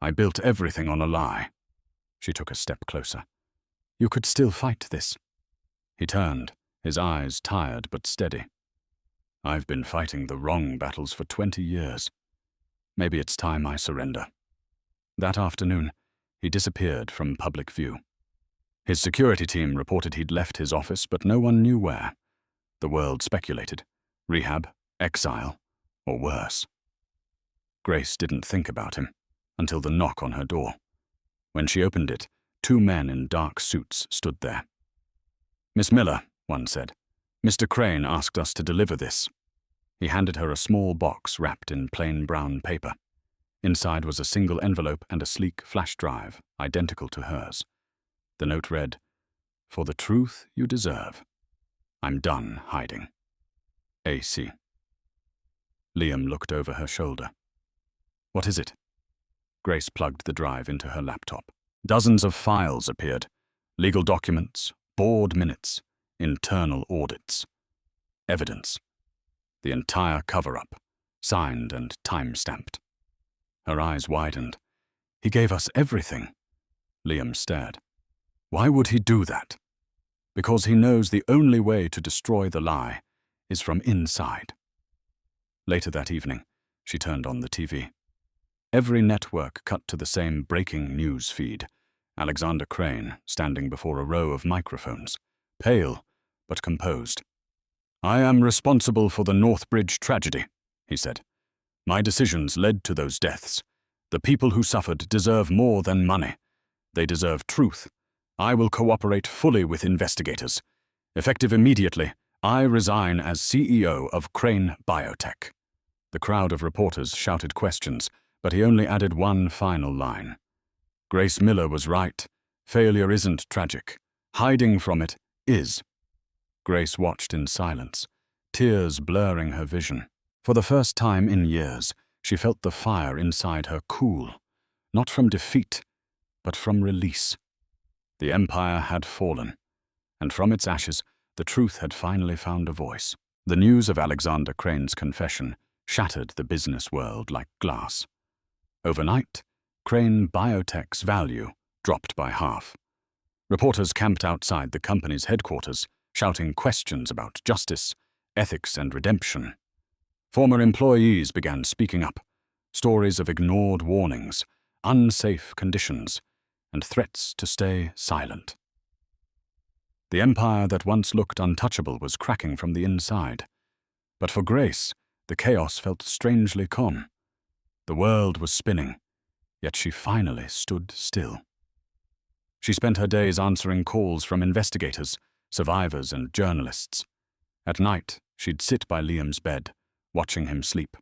I built everything on a lie. She took a step closer. You could still fight this. He turned, his eyes tired but steady. I've been fighting the wrong battles for 20 years. Maybe it's time I surrender. That afternoon, he disappeared from public view. His security team reported he'd left his office, but no one knew where. The world speculated. Rehab, exile, or worse. Grace didn't think about him until the knock on her door. When she opened it, 2 men in dark suits stood there. "Miss Miller," one said, "Mr. Crane asked us to deliver this." He handed her a small box wrapped in plain brown paper. Inside was a single envelope and a sleek flash drive, identical to hers. The note read, "For the truth you deserve. I'm done hiding. AC." Liam looked over her shoulder. "What is it?" Grace plugged the drive into her laptop. Dozens of files appeared. Legal documents, board minutes, internal audits. Evidence. The entire cover-up, signed and time-stamped. Her eyes widened. "He gave us everything." Liam stared. "Why would he do that?" "Because he knows the only way to destroy the lie is from inside." Later that evening, she turned on the TV. Every network cut to the same breaking news feed. Alexander Crane standing before a row of microphones, pale but composed. "I am responsible for the Northbridge tragedy," he said. "My decisions led to those deaths. The people who suffered deserve more than money. They deserve truth. I will cooperate fully with investigators. Effective immediately, I resign as CEO of Crane Biotech." The crowd of reporters shouted questions, but he only added one final line. "Grace Miller was right. Failure isn't tragic. Hiding from it is." Grace watched in silence, tears blurring her vision. For the first time in years, she felt the fire inside her cool, not from defeat, but from release. The empire had fallen, and from its ashes, the truth had finally found a voice. The news of Alexander Crane's confession shattered the business world like glass. Overnight, Crane Biotech's value dropped by half. Reporters camped outside the company's headquarters, shouting questions about justice, ethics, and redemption. Former employees began speaking up, stories of ignored warnings, unsafe conditions, and threats to stay silent. The empire that once looked untouchable was cracking from the inside. But for Grace, the chaos felt strangely calm. The world was spinning, yet she finally stood still. She spent her days answering calls from investigators, survivors, and journalists. At night, she'd sit by Liam's bed, watching him sleep,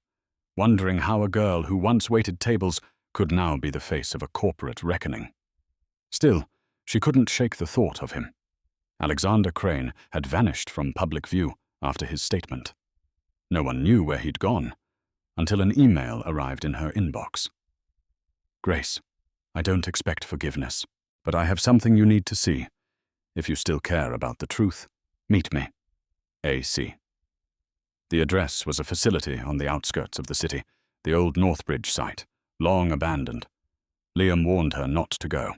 wondering how a girl who once waited tables could now be the face of a corporate reckoning. Still, she couldn't shake the thought of him. Alexander Crane had vanished from public view after his statement. No one knew where he'd gone, until an email arrived in her inbox. "Grace, I don't expect forgiveness, but I have something you need to see. If you still care about the truth, meet me. AC." The address was a facility on the outskirts of the city, the old Northbridge site, long abandoned. Liam warned her not to go.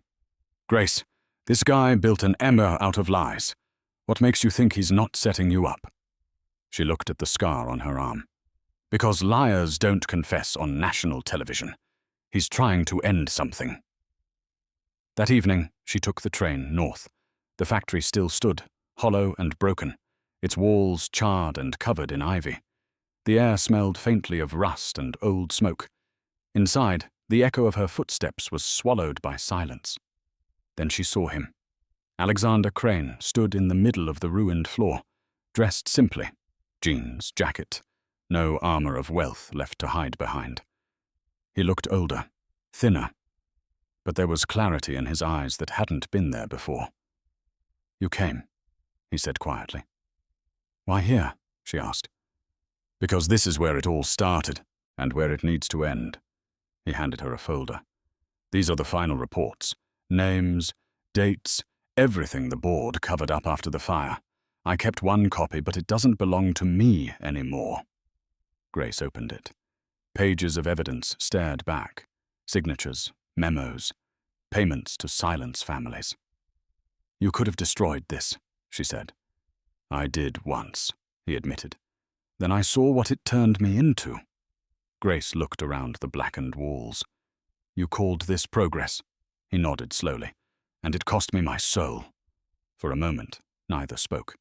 "Grace, this guy built an emir out of lies. What makes you think he's not setting you up?" She looked at the scar on her arm. "Because liars don't confess on national television. He's trying to end something." That evening, she took the train north. The factory still stood, hollow and broken, its walls charred and covered in ivy. The air smelled faintly of rust and old smoke. Inside, the echo of her footsteps was swallowed by silence. Then she saw him. Alexander Crane stood in the middle of the ruined floor, dressed simply, jeans, jacket, no armor of wealth left to hide behind. He looked older, thinner, but there was clarity in his eyes that hadn't been there before. "You came," he said quietly. "Why here?" she asked. "Because this is where it all started, and where it needs to end." He handed her a folder. "These are the final reports. Names, dates, everything the board covered up after the fire. I kept one copy, but it doesn't belong to me anymore." Grace opened it. Pages of evidence stared back. Signatures, memos, payments to silence families. "You could have destroyed this," she said. "I did once," he admitted. "Then I saw what it turned me into." Grace looked around the blackened walls. "You called this progress?" He nodded slowly. "And it cost me my soul." For a moment, neither spoke.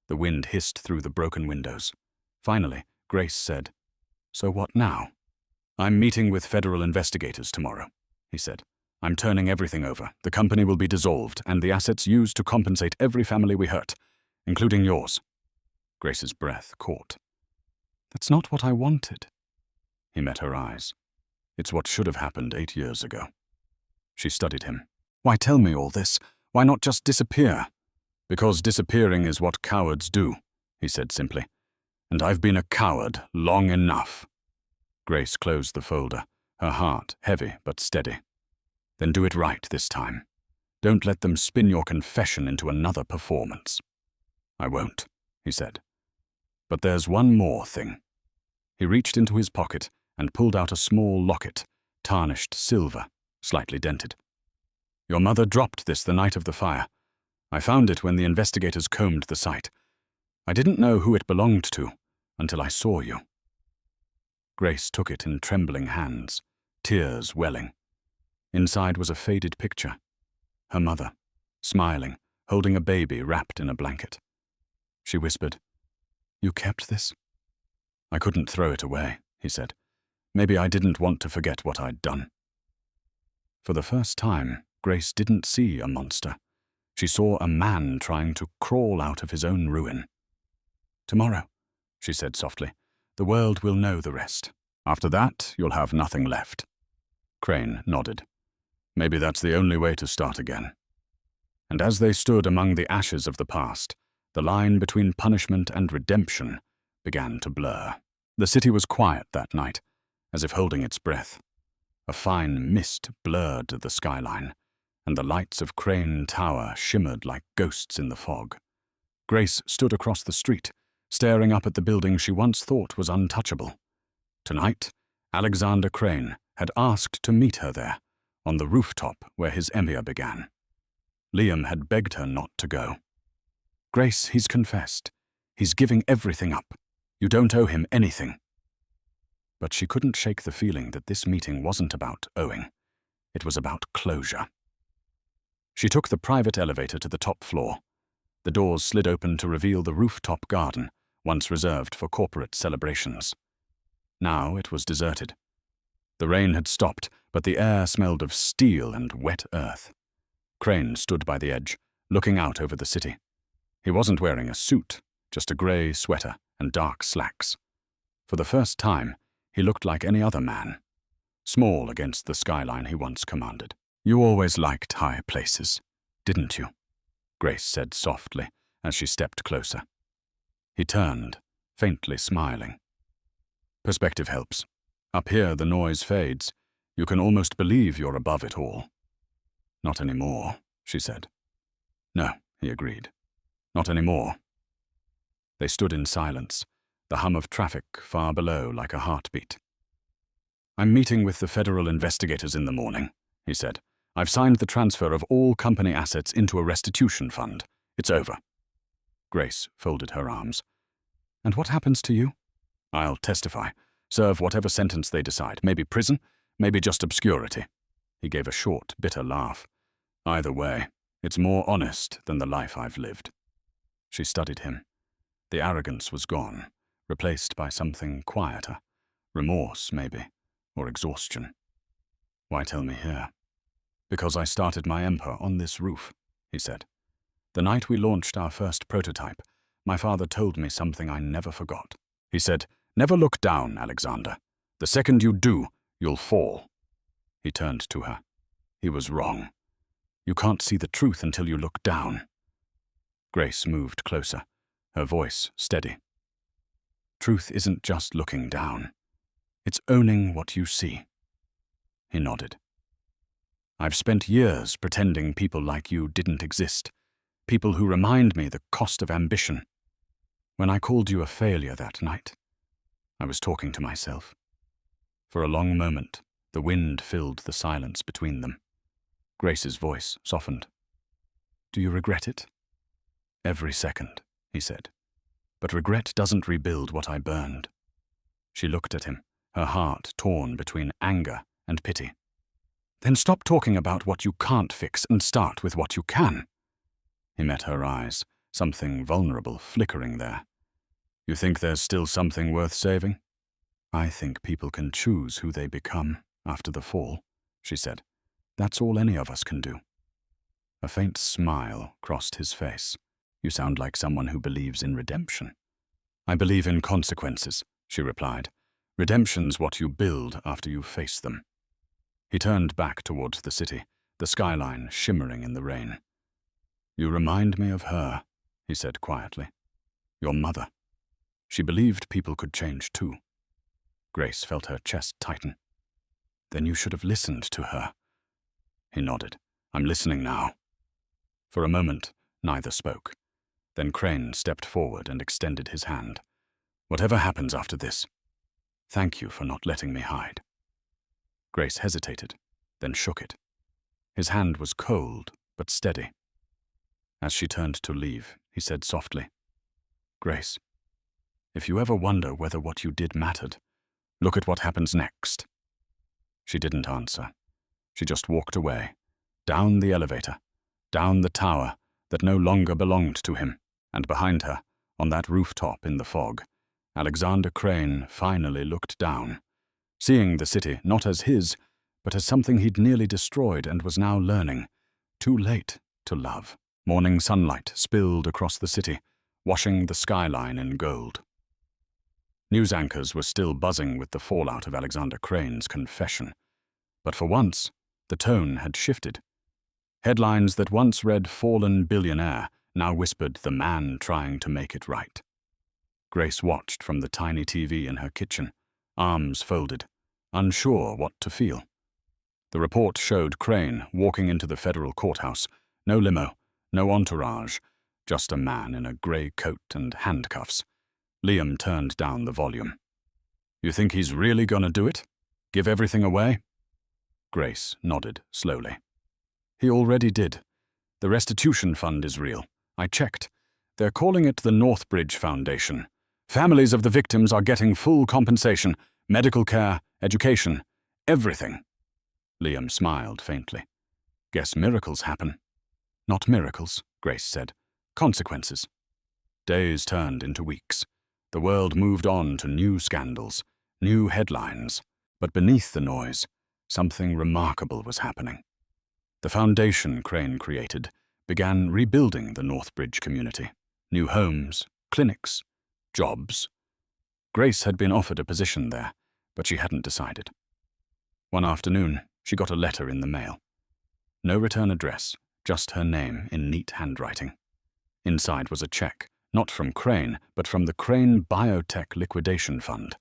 The wind hissed through the broken windows. Finally, Grace said, "So what now?" "I'm meeting with federal investigators tomorrow," he said. "I'm turning everything over. The company will be dissolved, and the assets used to compensate every family we hurt, including yours." Grace's breath caught. "That's not what I wanted." He met her eyes. "It's what should have happened 8 years ago." She studied him. "Why tell me all this? Why not just disappear?" "Because disappearing is what cowards do," he said simply. "And I've been a coward long enough." Grace closed the folder, her heart heavy but steady. "Then do it right this time. Don't let them spin your confession into another performance." "I won't," he said. "But there's one more thing." He reached into his pocket and pulled out a small locket, tarnished silver, slightly dented. "Your mother dropped this the night of the fire. I found it when the investigators combed the site. I didn't know who it belonged to until I saw you." Grace took it in trembling hands, tears welling. Inside was a faded picture. Her mother, smiling, holding a baby wrapped in a blanket. She whispered, "You kept this?" "I couldn't throw it away," he said. "Maybe I didn't want to forget what I'd done." For the first time, Grace didn't see a monster. She saw a man trying to crawl out of his own ruin. "Tomorrow," she said softly, "the world will know the rest. After that, you'll have nothing left." Crane nodded. "Maybe that's the only way to start again." And as they stood among the ashes of the past, the line between punishment and redemption began to blur. The city was quiet that night, as if holding its breath. A fine mist blurred the skyline, and the lights of Crane Tower shimmered like ghosts in the fog. Grace stood across the street, staring up at the building she once thought was untouchable. Tonight, Alexander Crane had asked to meet her there, on the rooftop where his emir began. Liam had begged her not to go. "Grace, he's confessed. He's giving everything up. You don't owe him anything." But she couldn't shake the feeling that this meeting wasn't about owing. It was about closure. She took the private elevator to the top floor. The doors slid open to reveal the rooftop garden, once reserved for corporate celebrations. Now it was deserted. The rain had stopped, but the air smelled of steel and wet earth. Crane stood by the edge, looking out over the city. He wasn't wearing a suit, just a grey sweater and dark slacks. For the first time, he looked like any other man, small against the skyline he once commanded. "You always liked high places, didn't you?" Grace said softly as she stepped closer. He turned, faintly smiling. "Perspective helps. Up here the noise fades. You can almost believe you're above it all." "Not anymore," she said. "No," he agreed. "Not anymore." They stood in silence, the hum of traffic far below like a heartbeat. "I'm meeting with the federal investigators in the morning," he said. "I've signed the transfer of all company assets into a restitution fund. It's over." Grace folded her arms. "And what happens to you?" "I'll testify, serve whatever sentence they decide. Maybe prison, maybe just obscurity." He gave a short, bitter laugh. "Either way, it's more honest than the life I've lived." She studied him. The arrogance was gone, replaced by something quieter. Remorse, maybe, or exhaustion. "Why tell me here?" "Because I started my empire on this roof," he said. "The night we launched our first prototype, my father told me something I never forgot. He said, 'Never look down, Alexander. The second you do, you'll fall.'" He turned to her. "He was wrong. You can't see the truth until you look down." Grace moved closer, her voice steady. "Truth isn't just looking down. It's owning what you see." He nodded. "I've spent years pretending people like you didn't exist, people who remind me the cost of ambition. When I called you a failure that night, I was talking to myself." For a long moment, the wind filled the silence between them. Grace's voice softened. "Do you regret it?" "Every second," he said. "But regret doesn't rebuild what I burned." She looked at him, her heart torn between anger and pity. Then stop talking about what you can't fix and start with what you can. He met her eyes, something vulnerable flickering there. You think there's still something worth saving? I think people can choose who they become after the fall, she said. That's all any of us can do. A faint smile crossed his face. You sound like someone who believes in redemption. I believe in consequences, she replied. Redemption's what you build after you face them. He turned back towards the city, the skyline shimmering in the rain. You remind me of her, he said quietly. Your mother. She believed people could change too. Grace felt her chest tighten. Then you should have listened to her. He nodded. I'm listening now. For a moment, neither spoke. Then Crane stepped forward and extended his hand. Whatever happens after this, thank you for not letting me hide. Grace hesitated, then shook it. His hand was cold, but steady. As she turned to leave, he said softly, Grace, if you ever wonder whether what you did mattered, look at what happens next. She didn't answer. She just walked away, down the elevator, down the tower that no longer belonged to him, and behind her, on that rooftop in the fog, Alexander Crane finally looked down, seeing the city not as his, but as something he'd nearly destroyed and was now learning, too late to love. Morning sunlight spilled across the city, washing the skyline in gold. News anchors were still buzzing with the fallout of Alexander Crane's confession, but for once, the tone had shifted. Headlines that once read fallen billionaire now whispered the man trying to make it right. Grace watched from the tiny TV in her kitchen, arms folded, unsure what to feel. The report showed Crane walking into the federal courthouse, no limo, no entourage, just a man in a grey coat and handcuffs. Liam turned down the volume. You think he's really gonna do it? Give everything away? Grace nodded slowly. He already did. The restitution fund is real. I checked. They're calling it the Northbridge Foundation. Families of the victims are getting full compensation, medical care, education, everything. Liam smiled faintly. Guess miracles happen. Not miracles, Grace said. Consequences. Days turned into weeks. The world moved on to new scandals, new headlines. But beneath the noise, something remarkable was happening. The foundation Crane created began rebuilding the Northbridge community. New homes, clinics, jobs. Grace had been offered a position there, but she hadn't decided. One afternoon, she got a letter in the mail. No return address, just her name in neat handwriting. Inside was a check, not from Crane, but from the Crane Biotech liquidation fund.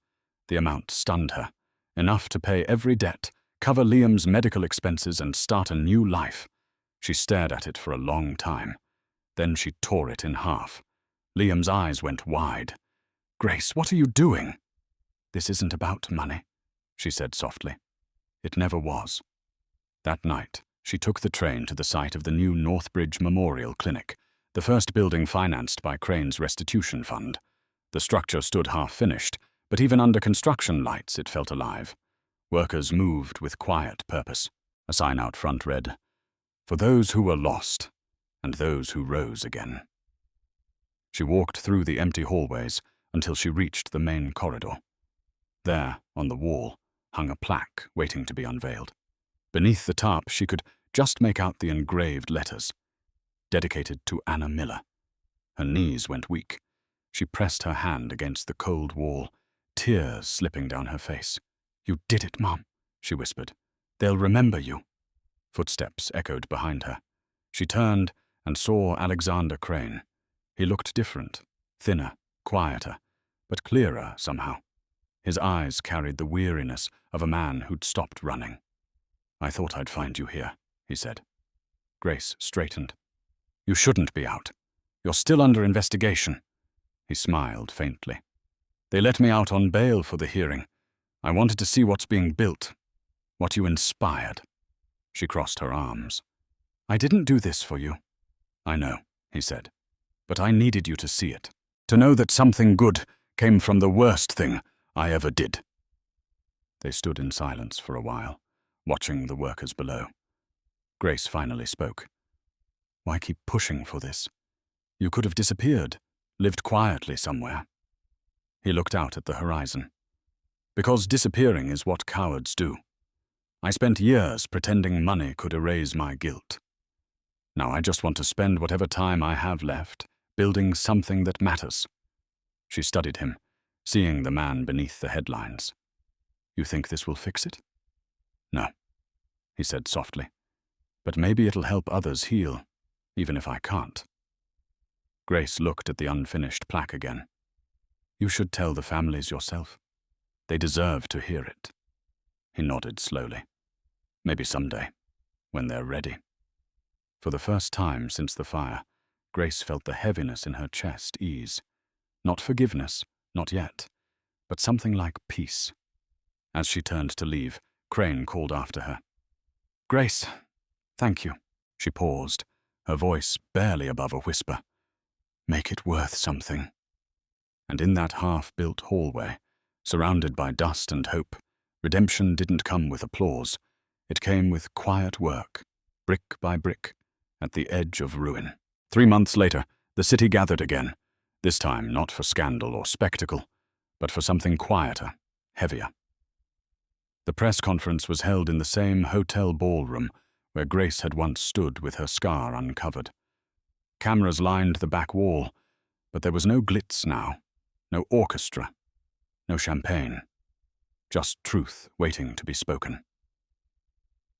The amount stunned her, enough to pay every debt, cover Liam's medical expenses, and start a new life. She stared at it for a long time. Then she tore it in half. Liam's eyes went wide. Grace, what are you doing? This isn't about money, she said softly. It never was. That night, she took the train to the site of the new Northbridge Memorial Clinic, the first building financed by Crane's restitution fund. The structure stood half-finished, but even under construction lights it felt alive. Workers moved with quiet purpose. A sign out front read, "For those who were lost, and those who rose again." She walked through the empty hallways until she reached the main corridor. There, on the wall, hung a plaque waiting to be unveiled. Beneath the tarp, she could just make out the engraved letters. Dedicated to Anna Miller. Her knees went weak. She pressed her hand against the cold wall, tears slipping down her face. You did it, Mom, she whispered. They'll remember you. Footsteps echoed behind her. She turned and saw Alexander Crane. He looked different, thinner, quieter, but clearer somehow. His eyes carried the weariness of a man who'd stopped running. I thought I'd find you here, he said. Grace straightened. You shouldn't be out. You're still under investigation. He smiled faintly. They let me out on bail for the hearing. I wanted to see what's being built, what you inspired. She crossed her arms. I didn't do this for you. I know, he said, but I needed you to see it, to know that something good came from the worst thing I ever did. They stood in silence for a while, watching the workers below. Grace finally spoke. Why keep pushing for this? You could have disappeared, lived quietly somewhere. He looked out at the horizon. Because disappearing is what cowards do. I spent years pretending money could erase my guilt. Now I just want to spend whatever time I have left building something that matters. She studied him, seeing the man beneath the headlines. You think this will fix it? No, he said softly. But maybe it'll help others heal, even if I can't. Grace looked at the unfinished plaque again. You should tell the families yourself. They deserve to hear it. He nodded slowly. Maybe someday, when they're ready. For the first time since the fire, Grace felt the heaviness in her chest ease. Not forgiveness, not yet, but something like peace. As she turned to leave, Crane called after her. Grace, thank you. She paused, her voice barely above a whisper. Make it worth something. And in that half-built hallway, surrounded by dust and hope, redemption didn't come with applause. It came with quiet work, brick by brick, at the edge of ruin. 3 months later, the city gathered again, this time not for scandal or spectacle, but for something quieter, heavier. The press conference was held in the same hotel ballroom where Grace had once stood with her scar uncovered. Cameras lined the back wall, but there was no glitz now, no orchestra, no champagne, just truth waiting to be spoken.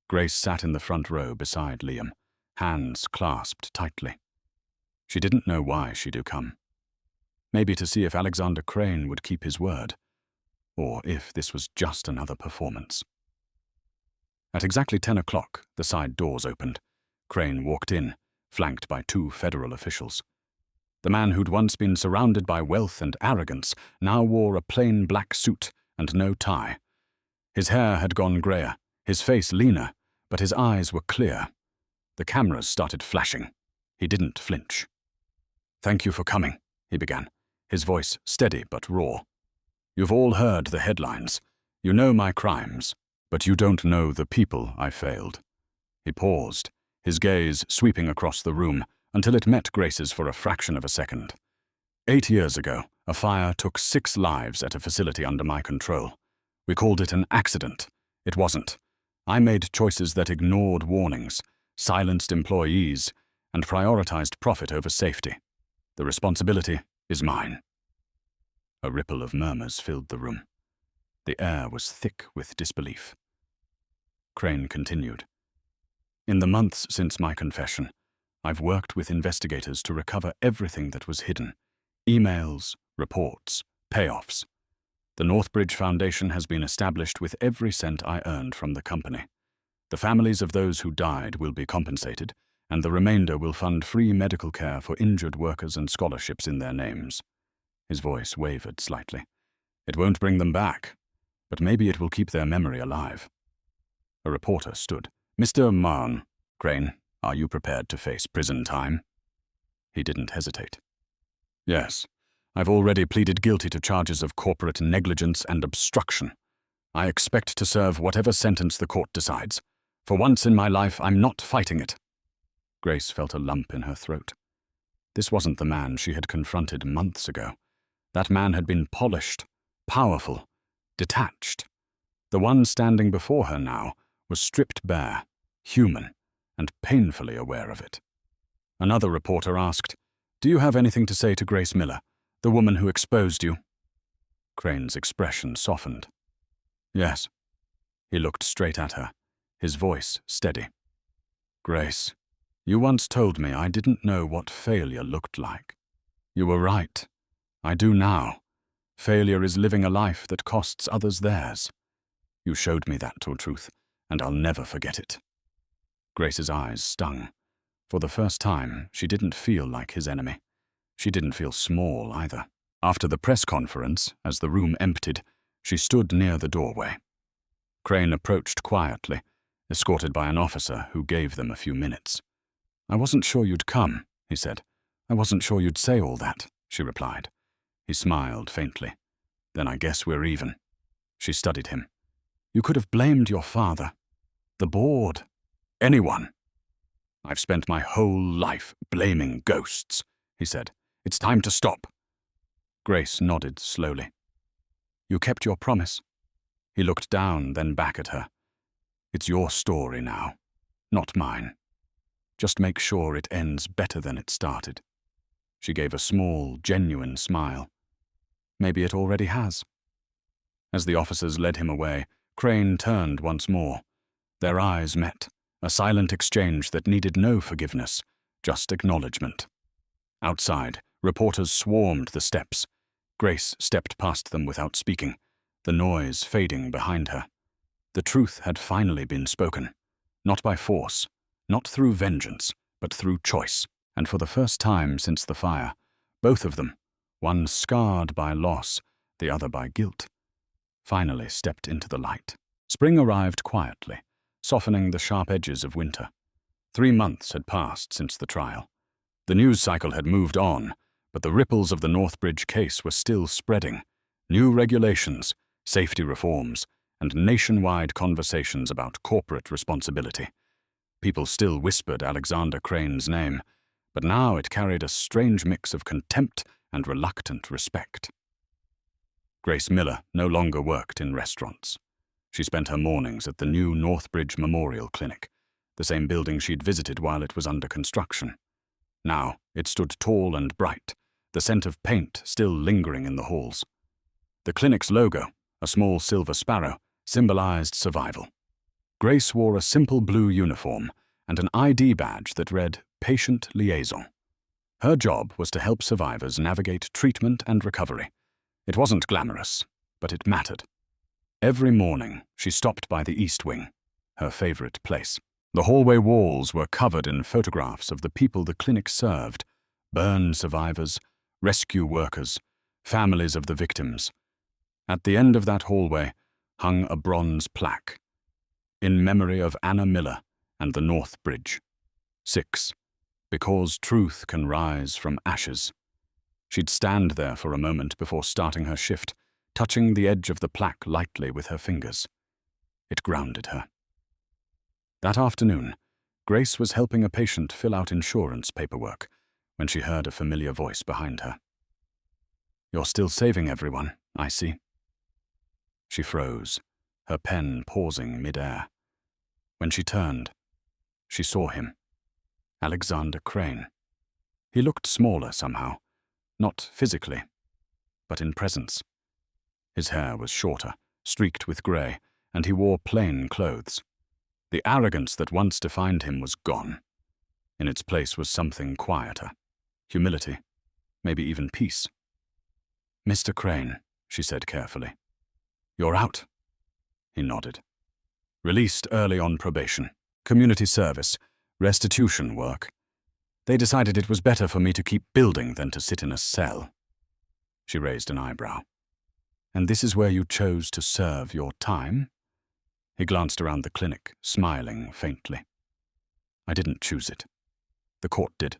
Grace sat in the front row beside Liam, hands clasped tightly. She didn't know why she'd come. Maybe to see if Alexander Crane would keep his word, or if this was just another performance. At exactly 10 o'clock, the side doors opened. Crane walked in, flanked by 2 federal officials. The man who'd once been surrounded by wealth and arrogance now wore a plain black suit and no tie. His hair had gone grayer, his face leaner, but his eyes were clear. The cameras started flashing. He didn't flinch. Thank you for coming, he began, his voice steady but raw. You've all heard the headlines. You know my crimes, but you don't know the people I failed. He paused, his gaze sweeping across the room until it met Grace's for a fraction of a second. 8 years ago, a fire took 6 lives at a facility under my control. We called it an accident. It wasn't. I made choices that ignored warnings, silenced employees, and prioritized profit over safety. The responsibility is mine. A ripple of murmurs filled the room. The air was thick with disbelief. Crane continued. In the months since my confession, I've worked with investigators to recover everything that was hidden. Emails, reports, payoffs. The Northbridge Foundation has been established with every cent I earned from the company. The families of those who died will be compensated, and the remainder will fund free medical care for injured workers and scholarships in their names. His voice wavered slightly. It won't bring them back, but maybe it will keep their memory alive. A reporter stood. Mr. Marn, Crane, are you prepared to face prison time? He didn't hesitate. Yes, I've already pleaded guilty to charges of corporate negligence and obstruction. I expect to serve whatever sentence the court decides. For once in my life, I'm not fighting it. Grace felt a lump in her throat. This wasn't the man she had confronted months ago. That man had been polished, powerful, detached. The one standing before her now was stripped bare, human, and painfully aware of it. Another reporter asked, Do you have anything to say to Grace Miller, the woman who exposed you? Crane's expression softened. Yes. He looked straight at her, his voice steady. Grace, you once told me I didn't know what failure looked like. You were right. I do now. Failure is living a life that costs others theirs. You showed me that truth, and I'll never forget it. Grace's eyes stung. For the first time, she didn't feel like his enemy. She didn't feel small either. After the press conference, as the room emptied, she stood near the doorway. Crane approached quietly, escorted by an officer who gave them a few minutes. I wasn't sure you'd come, he said. I wasn't sure you'd say all that, she replied. He smiled faintly. Then I guess we're even. She studied him. You could have blamed your father, the board, anyone. I've spent my whole life blaming ghosts, he said. It's time to stop. Grace nodded slowly. You kept your promise. He looked down, then back at her. It's your story now, not mine. Just make sure it ends better than it started. She gave a small, genuine smile. Maybe it already has. As the officers led him away, Crane turned once more. Their eyes met, a silent exchange that needed no forgiveness, just acknowledgement. Outside, reporters swarmed the steps. Grace stepped past them without speaking, the noise fading behind her. The truth had finally been spoken, not by force, not through vengeance, but through choice. And for the first time since the fire, both of them, one scarred by loss, the other by guilt, finally stepped into the light. Spring arrived quietly, softening the sharp edges of winter. 3 months had passed since the trial. The news cycle had moved on, but the ripples of the Northbridge case were still spreading. New regulations, safety reforms, and nationwide conversations about corporate responsibility. People still whispered Alexander Crane's name, but now it carried a strange mix of contempt and reluctant respect. Grace Miller no longer worked in restaurants. She spent her mornings at the new Northbridge Memorial Clinic, the same building she'd visited while it was under construction. Now it stood tall and bright, the scent of paint still lingering in the halls. The clinic's logo, a small silver sparrow, symbolized survival. Grace wore a simple blue uniform and an ID badge that read Patient Liaison. Her job was to help survivors navigate treatment and recovery. It wasn't glamorous, but it mattered. Every morning, she stopped by the East Wing, her favorite place. The hallway walls were covered in photographs of the people the clinic served: burn survivors, rescue workers, families of the victims. At the end of that hallway hung a bronze plaque, in memory of Anna Miller and the Northbridge. 6. Because truth can rise from ashes. She'd stand there for a moment before starting her shift, touching the edge of the plaque lightly with her fingers. It grounded her. That afternoon, Grace was helping a patient fill out insurance paperwork when she heard a familiar voice behind her. You're still saving everyone, I see. She froze, her pen pausing mid-air. When she turned, she saw him. Alexander Crane. He looked smaller somehow, not physically, but in presence. His hair was shorter, streaked with grey, and he wore plain clothes. The arrogance that once defined him was gone. In its place was something quieter. Humility, maybe even peace. Mr. Crane, she said carefully. You're out. He nodded. Released early on probation. Community service. Restitution work. They decided it was better for me to keep building than to sit in a cell. She raised an eyebrow. And this is where you chose to serve your time? He glanced around the clinic, smiling faintly. I didn't choose it. The court did.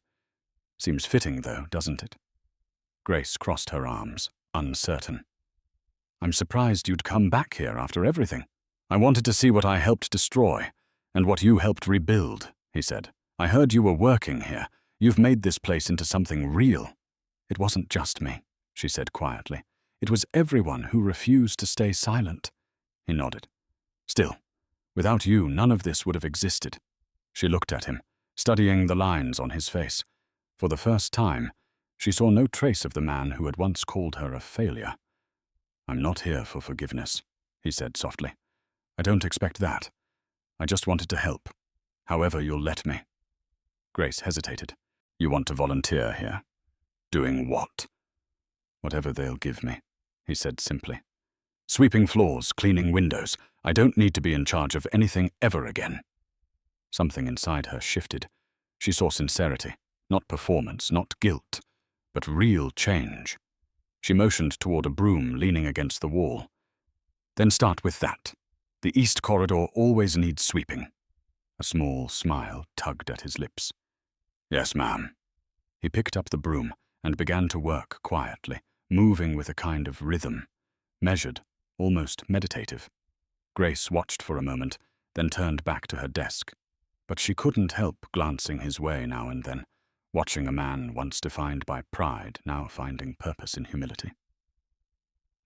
Seems fitting, though, doesn't it? Grace crossed her arms, uncertain. I'm surprised you'd come back here after everything. I wanted to see what I helped destroy, and what you helped rebuild, he said. I heard you were working here. You've made this place into something real. It wasn't just me, she said quietly. It was everyone who refused to stay silent. He nodded. Still, without you, none of this would have existed. She looked at him, studying the lines on his face. For the first time, she saw no trace of the man who had once called her a failure. I'm not here for forgiveness, he said softly. I don't expect that. I just wanted to help, however you'll let me. Grace hesitated. You want to volunteer here? Doing what? Whatever they'll give me, he said simply. Sweeping floors, cleaning windows. I don't need to be in charge of anything ever again. Something inside her shifted. She saw sincerity, not performance, not guilt, but real change. She motioned toward a broom leaning against the wall. Then start with that. The east corridor always needs sweeping. A small smile tugged at his lips. Yes, ma'am. He picked up the broom and began to work quietly, moving with a kind of rhythm, measured, almost meditative. Grace watched for a moment, then turned back to her desk. But she couldn't help glancing his way now and then, watching a man once defined by pride now finding purpose in humility.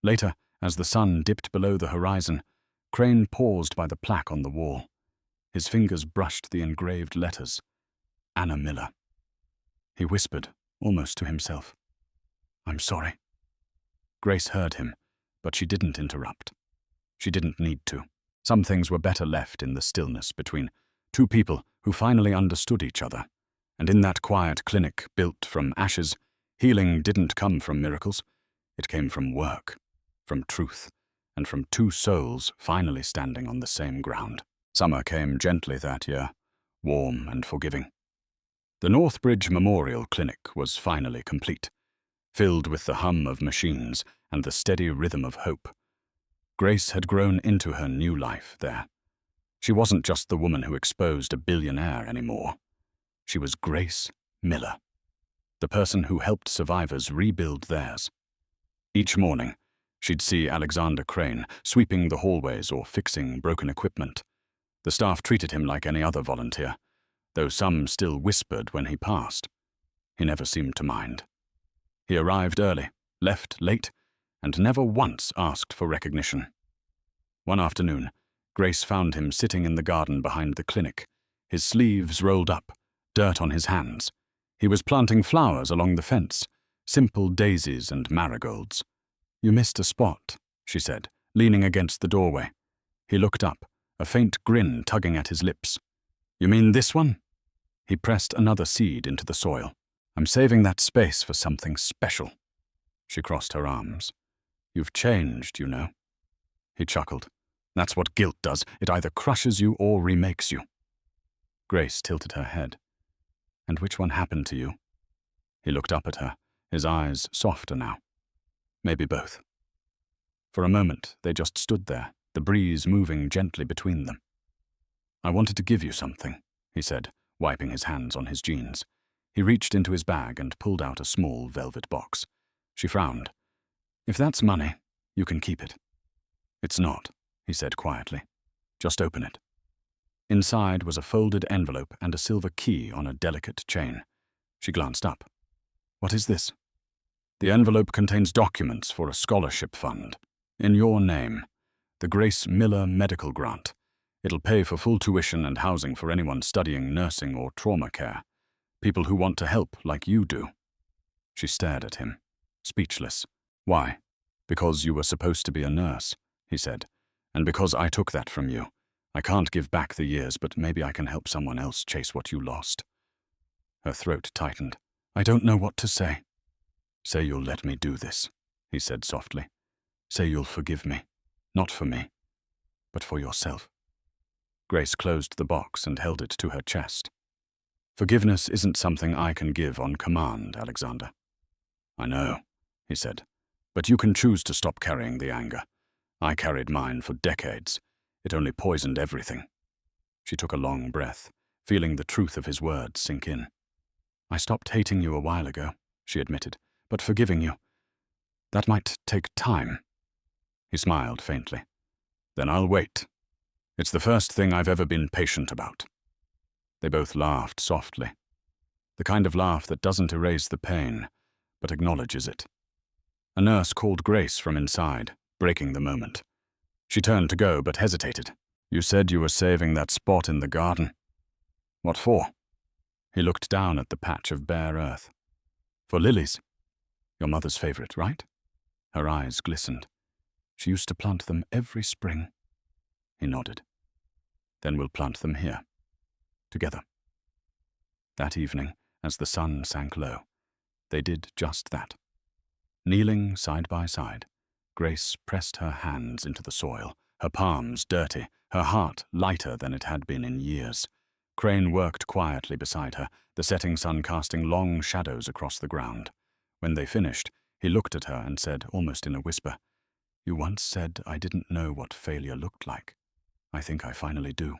Later, as the sun dipped below the horizon, Crane paused by the plaque on the wall. His fingers brushed the engraved letters. Anna Miller. He whispered, almost to himself, "I'm sorry." Grace heard him, but she didn't interrupt. She didn't need to. Some things were better left in the stillness between two people who finally understood each other. And in that quiet clinic built from ashes, healing didn't come from miracles. It came from work, from truth, and from two souls finally standing on the same ground. Summer came gently that year, warm and forgiving. The Northbridge Memorial Clinic was finally complete, filled with the hum of machines and the steady rhythm of hope. Grace had grown into her new life there. She wasn't just the woman who exposed a billionaire anymore. She was Grace Miller, the person who helped survivors rebuild theirs. Each morning, she'd see Alexander Crane sweeping the hallways or fixing broken equipment. The staff treated him like any other volunteer, though some still whispered when he passed. He never seemed to mind. He arrived early, left late, and never once asked for recognition. One afternoon, Grace found him sitting in the garden behind the clinic, his sleeves rolled up, dirt on his hands. He was planting flowers along the fence, simple daisies and marigolds. "You missed a spot," she said, leaning against the doorway. He looked up, a faint grin tugging at his lips. "You mean this one?" He pressed another seed into the soil. "I'm saving that space for something special." She crossed her arms. "You've changed, you know." He chuckled. "That's what guilt does. It either crushes you or remakes you." Grace tilted her head. "And which one happened to you?" He looked up at her, his eyes softer now. "Maybe both." For a moment, they just stood there, the breeze moving gently between them. "I wanted to give you something," he said, wiping his hands on his jeans. He reached into his bag and pulled out a small velvet box. She frowned. "If that's money, you can keep it." "It's not," he said quietly. "Just open it." Inside was a folded envelope and a silver key on a delicate chain. She glanced up. "What is this?" "The envelope contains documents for a scholarship fund. In your name. The Grace Miller Medical Grant. It'll pay for full tuition and housing for anyone studying nursing or trauma care. People who want to help like you do." She stared at him, speechless. "Why?" "Because you were supposed to be a nurse," he said. "And because I took that from you. I can't give back the years, but maybe I can help someone else chase what you lost." Her throat tightened. "I don't know what to say." "Say you'll let me do this," he said softly. "Say you'll forgive me. Not for me, but for yourself." Grace closed the box and held it to her chest. "Forgiveness isn't something I can give on command, Alexander." "I know," he said, "but you can choose to stop carrying the anger. I carried mine for decades. It only poisoned everything." She took a long breath, feeling the truth of his words sink in. "I stopped hating you a while ago," she admitted, "but forgiving you, that might take time." He smiled faintly. "Then I'll wait. It's the first thing I've ever been patient about." They both laughed softly. The kind of laugh that doesn't erase the pain, but acknowledges it. A nurse called Grace from inside, breaking the moment. She turned to go, but hesitated. "You said you were saving that spot in the garden." "What for?" He looked down at the patch of bare earth. "For lilies. Your mother's favorite, right?" Her eyes glistened. "She used to plant them every spring." He nodded. "Then we'll plant them here. Together." That evening, as the sun sank low, they did just that. Kneeling side by side, Grace pressed her hands into the soil, her palms dirty, her heart lighter than it had been in years. Crane worked quietly beside her, the setting sun casting long shadows across the ground. When they finished, he looked at her and said, almost in a whisper, "You once said I didn't know what failure looked like. I think I finally do."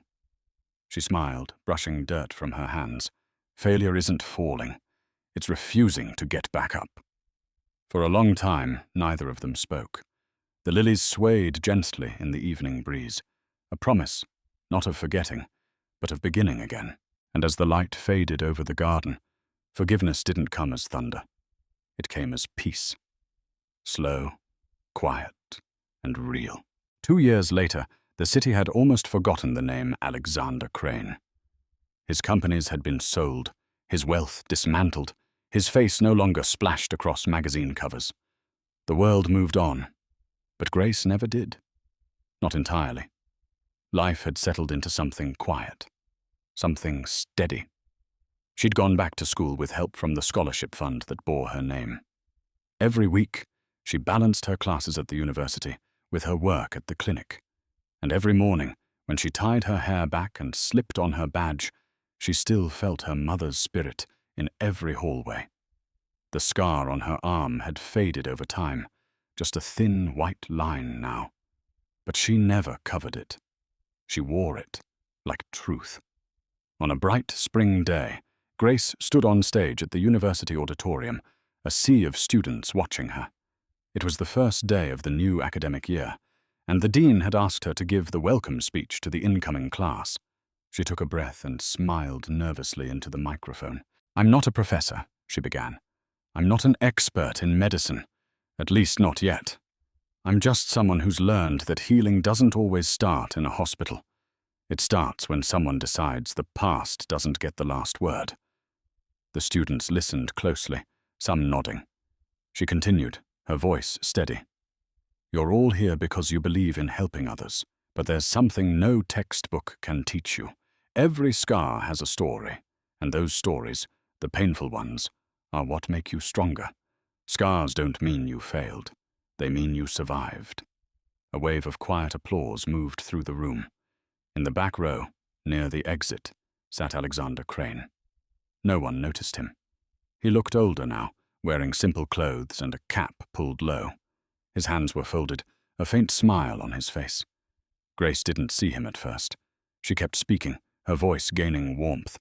She smiled, brushing dirt from her hands. "Failure isn't falling. It's refusing to get back up." For a long time, neither of them spoke. The lilies swayed gently in the evening breeze, A promise, not of forgetting, but of beginning again. And as the light faded over the garden, forgiveness didn't come as thunder. It came as peace. Slow, quiet, and real. 2 years later, the city had almost forgotten the name Alexander Crane. His companies had been sold, his wealth dismantled, his face no longer splashed across magazine covers. The world moved on, but Grace never did. Not entirely. Life had settled into something quiet, something steady. She'd gone back to school with help from the scholarship fund that bore her name. Every week, she balanced her classes at the university with her work at the clinic. And every morning, when she tied her hair back and slipped on her badge, she still felt her mother's spirit in every hallway. The scar on her arm had faded over time, just a thin white line now. But she never covered it. She wore it, like truth. On a bright spring day, Grace stood on stage at the university auditorium, a sea of students watching her. It was the first day of the new academic year, and the dean had asked her to give the welcome speech to the incoming class. She took a breath and smiled nervously into the microphone. "I'm not a professor," she began. "I'm not an expert in medicine, at least not yet. I'm just someone who's learned that healing doesn't always start in a hospital. It starts when someone decides the past doesn't get the last word." The students listened closely, some nodding. She continued, her voice steady. "You're all here because you believe in helping others, but there's something no textbook can teach you. Every scar has a story, and those stories, the painful ones, are what make you stronger. Scars don't mean you failed. They mean you survived." A wave of quiet applause moved through the room. In the back row, near the exit, sat Alexander Crane. No one noticed him. He looked older now, wearing simple clothes and a cap pulled low. His hands were folded, a faint smile on his face. Grace didn't see him at first. She kept speaking, her voice gaining warmth.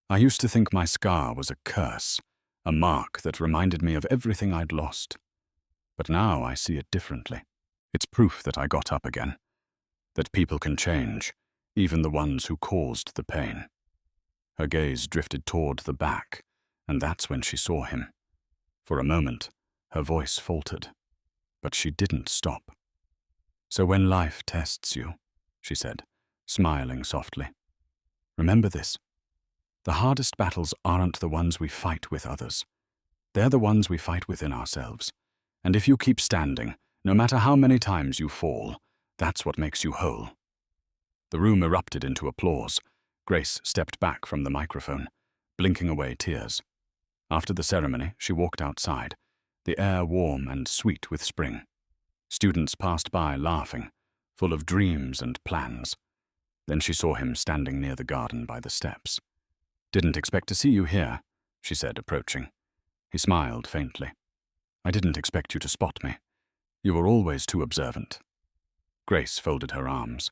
"I used to think my scar was a curse, a mark that reminded me of everything I'd lost. But now I see it differently. It's proof that I got up again, that people can change, even the ones who caused the pain." Her gaze drifted toward the back, and that's when she saw him. For a moment, her voice faltered, but she didn't stop. "So when life tests you," she said, smiling softly, "remember this. The hardest battles aren't the ones we fight with others. They're the ones we fight within ourselves. And if you keep standing, no matter how many times you fall, that's what makes you whole." The room erupted into applause. Grace stepped back from the microphone, blinking away tears. After the ceremony, she walked outside, the air warm and sweet with spring. Students passed by laughing, full of dreams and plans. Then she saw him standing near the garden by the steps. "Didn't expect to see you here," she said, approaching. He smiled faintly. "I didn't expect you to spot me. You were always too observant." Grace folded her arms.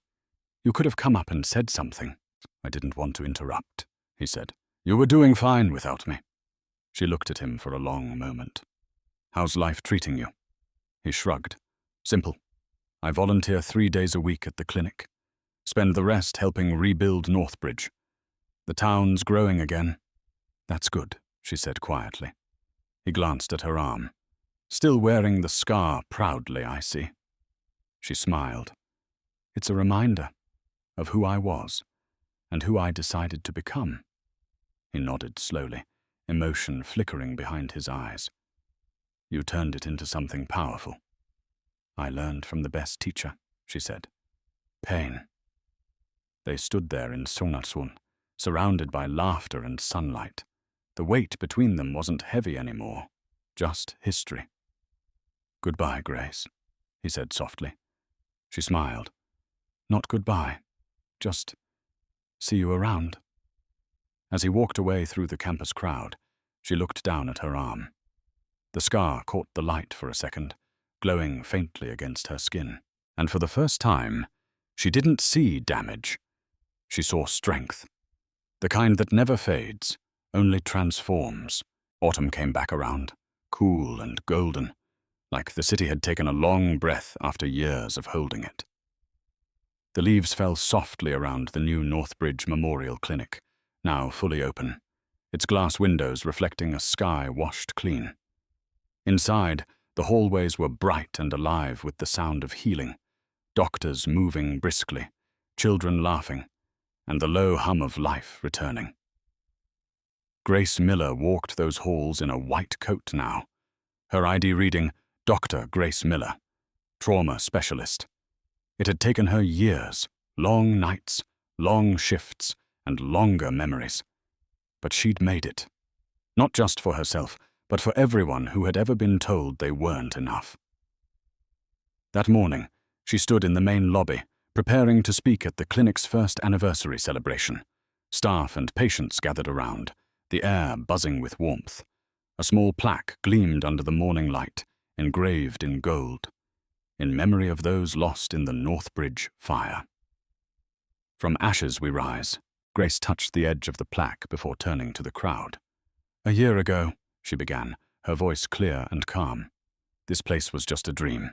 "You could have come up and said something." "I didn't want to interrupt," he said. "You were doing fine without me." She looked at him for a long moment. "How's life treating you?" He shrugged. "Simple. I volunteer 3 days a week at the clinic. Spend the rest helping rebuild Northbridge. The town's growing again." "That's good," she said quietly. He glanced at her arm. "Still wearing the scar proudly, I see." She smiled. "It's a reminder of who I was and who I decided to become." He nodded slowly, emotion flickering behind his eyes. "You turned it into something powerful." "I learned from the best teacher," she said. "Pain." They stood there in Sonarsun, surrounded by laughter and sunlight. The weight between them wasn't heavy anymore, just history. "Goodbye, Grace," he said softly. She smiled. "Not goodbye, just see you around." As he walked away through the campus crowd, she looked down at her arm. The scar caught the light for a second, glowing faintly against her skin. And for the first time, she didn't see damage. She saw strength. The kind that never fades, only transforms. Autumn came back around, cool and golden, like the city had taken a long breath after years of holding it. The leaves fell softly around the new Northbridge Memorial Clinic, now fully open, its glass windows reflecting a sky washed clean. Inside, the hallways were bright and alive with the sound of healing, doctors moving briskly, children laughing, and the low hum of life returning. Grace Miller walked those halls in a white coat now, her ID reading Dr. Grace Miller, trauma specialist. It had taken her years, long nights, long shifts, and longer memories. But she'd made it. Not just for herself, but for everyone who had ever been told they weren't enough. That morning, she stood in the main lobby, preparing to speak at the clinic's first anniversary celebration. Staff and patients gathered around, the air buzzing with warmth. A small plaque gleamed under the morning light, engraved in gold, in memory of those lost in the Northbridge Fire. From ashes we rise. Grace touched the edge of the plaque before turning to the crowd. "A year ago," she began, her voice clear and calm. "This place was just a dream.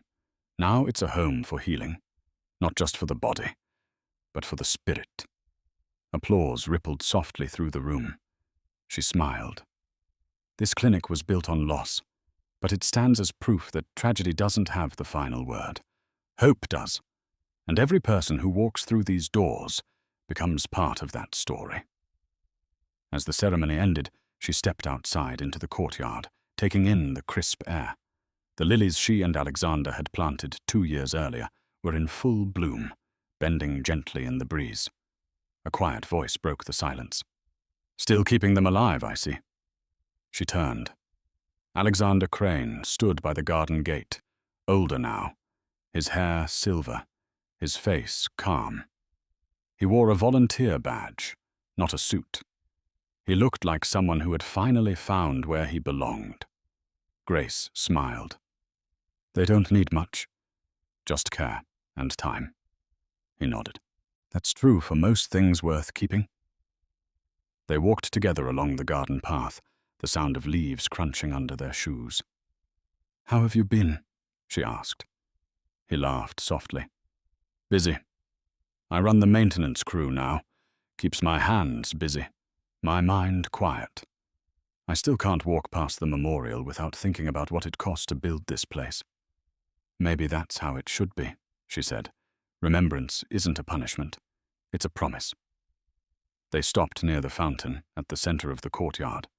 Now it's a home for healing, not just for the body, but for the spirit." Applause rippled softly through the room. She smiled. This clinic was built on loss, but it stands as proof that tragedy doesn't have the final word. Hope does, and every person who walks through these doors becomes part of that story. As the ceremony ended, she stepped outside into the courtyard, taking in the crisp air. The lilies she and Alexander had planted 2 years earlier were in full bloom, bending gently in the breeze. A quiet voice broke the silence. "Still keeping them alive, I see." She turned. Alexander Crane stood by the garden gate, older now, his hair silver, his face calm. He wore a volunteer badge, not a suit. He looked like someone who had finally found where he belonged. Grace smiled. "They don't need much, just care and time." He nodded. "That's true for most things worth keeping." They walked together along the garden path, the sound of leaves crunching under their shoes. "How have you been?" she asked. He laughed softly. "Busy. I run the maintenance crew now. Keeps my hands busy, my mind quiet. I still can't walk past the memorial without thinking about what it cost to build this place." "Maybe that's how it should be," she said. "Remembrance isn't a punishment. It's a promise." They stopped near the fountain at the center of the courtyard.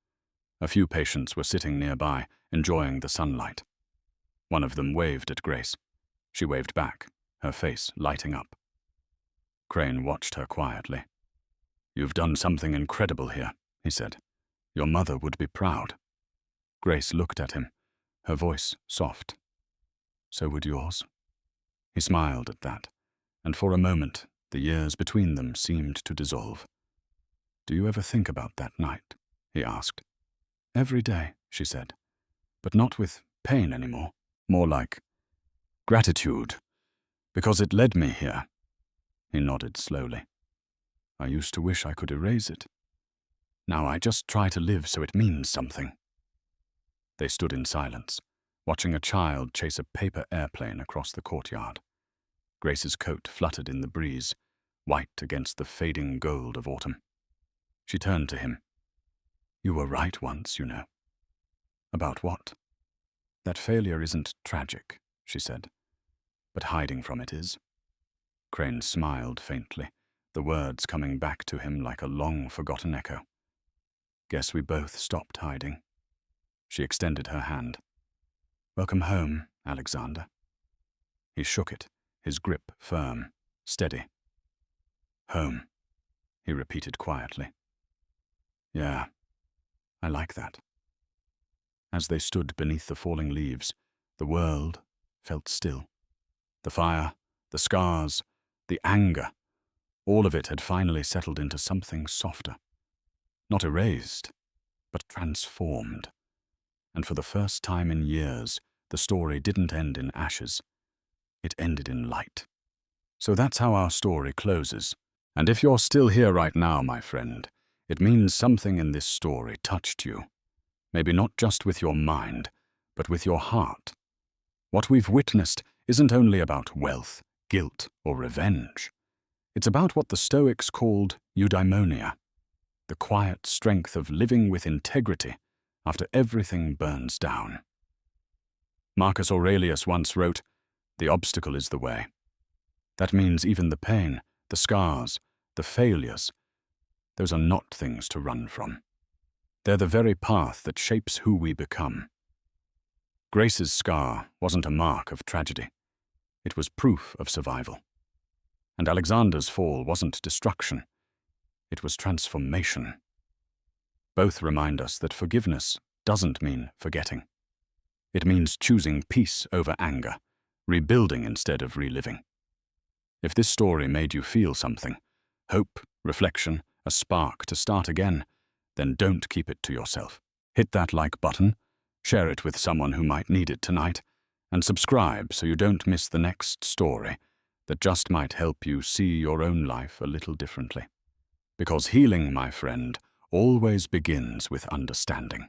A few patients were sitting nearby, enjoying the sunlight. One of them waved at Grace. She waved back, her face lighting up. Crane watched her quietly. "You've done something incredible here," he said. "Your mother would be proud." Grace looked at him, her voice soft. "So would yours." He smiled at that, and for a moment, the years between them seemed to dissolve. "Do you ever think about that night?" he asked. "Every day," she said, "but not with pain anymore. More like gratitude, because it led me here." He nodded slowly. "I used to wish I could erase it. Now I just try to live so it means something." They stood in silence, watching a child chase a paper airplane across the courtyard. Grace's coat fluttered in the breeze, white against the fading gold of autumn. She turned to him. "You were right once, you know." "About what?" "That failure isn't tragic," she said, "but hiding from it is." Crane smiled faintly, the words coming back to him like a long-forgotten echo. "Guess we both stopped hiding." She extended her hand. "Welcome home, Alexander." He shook it, his grip firm, steady. "Home," he repeated quietly. "Yeah, I like that." As they stood beneath the falling leaves, the world felt still. The fire, the scars, the anger, all of it had finally settled into something softer. Not erased, but transformed. And for the first time in years, the story didn't end in ashes. It ended in light. So that's how our story closes. And if you're still here right now, my friend, it means something in this story touched you. Maybe not just with your mind, but with your heart. What we've witnessed isn't only about wealth, guilt, or revenge. It's about what the Stoics called eudaimonia, the quiet strength of living with integrity after everything burns down. Marcus Aurelius once wrote, "The obstacle is the way." That means even the pain, the scars, the failures, those are not things to run from. They're the very path that shapes who we become. Grace's scar wasn't a mark of tragedy. It was proof of survival. And Alexander's fall wasn't destruction. It was transformation. Both remind us that forgiveness doesn't mean forgetting. It means choosing peace over anger, rebuilding instead of reliving. If this story made you feel something, hope, reflection, a spark to start again, then don't keep it to yourself. Hit that like button, share it with someone who might need it tonight, and subscribe so you don't miss the next story that just might help you see your own life a little differently. Because healing, my friend, always begins with understanding.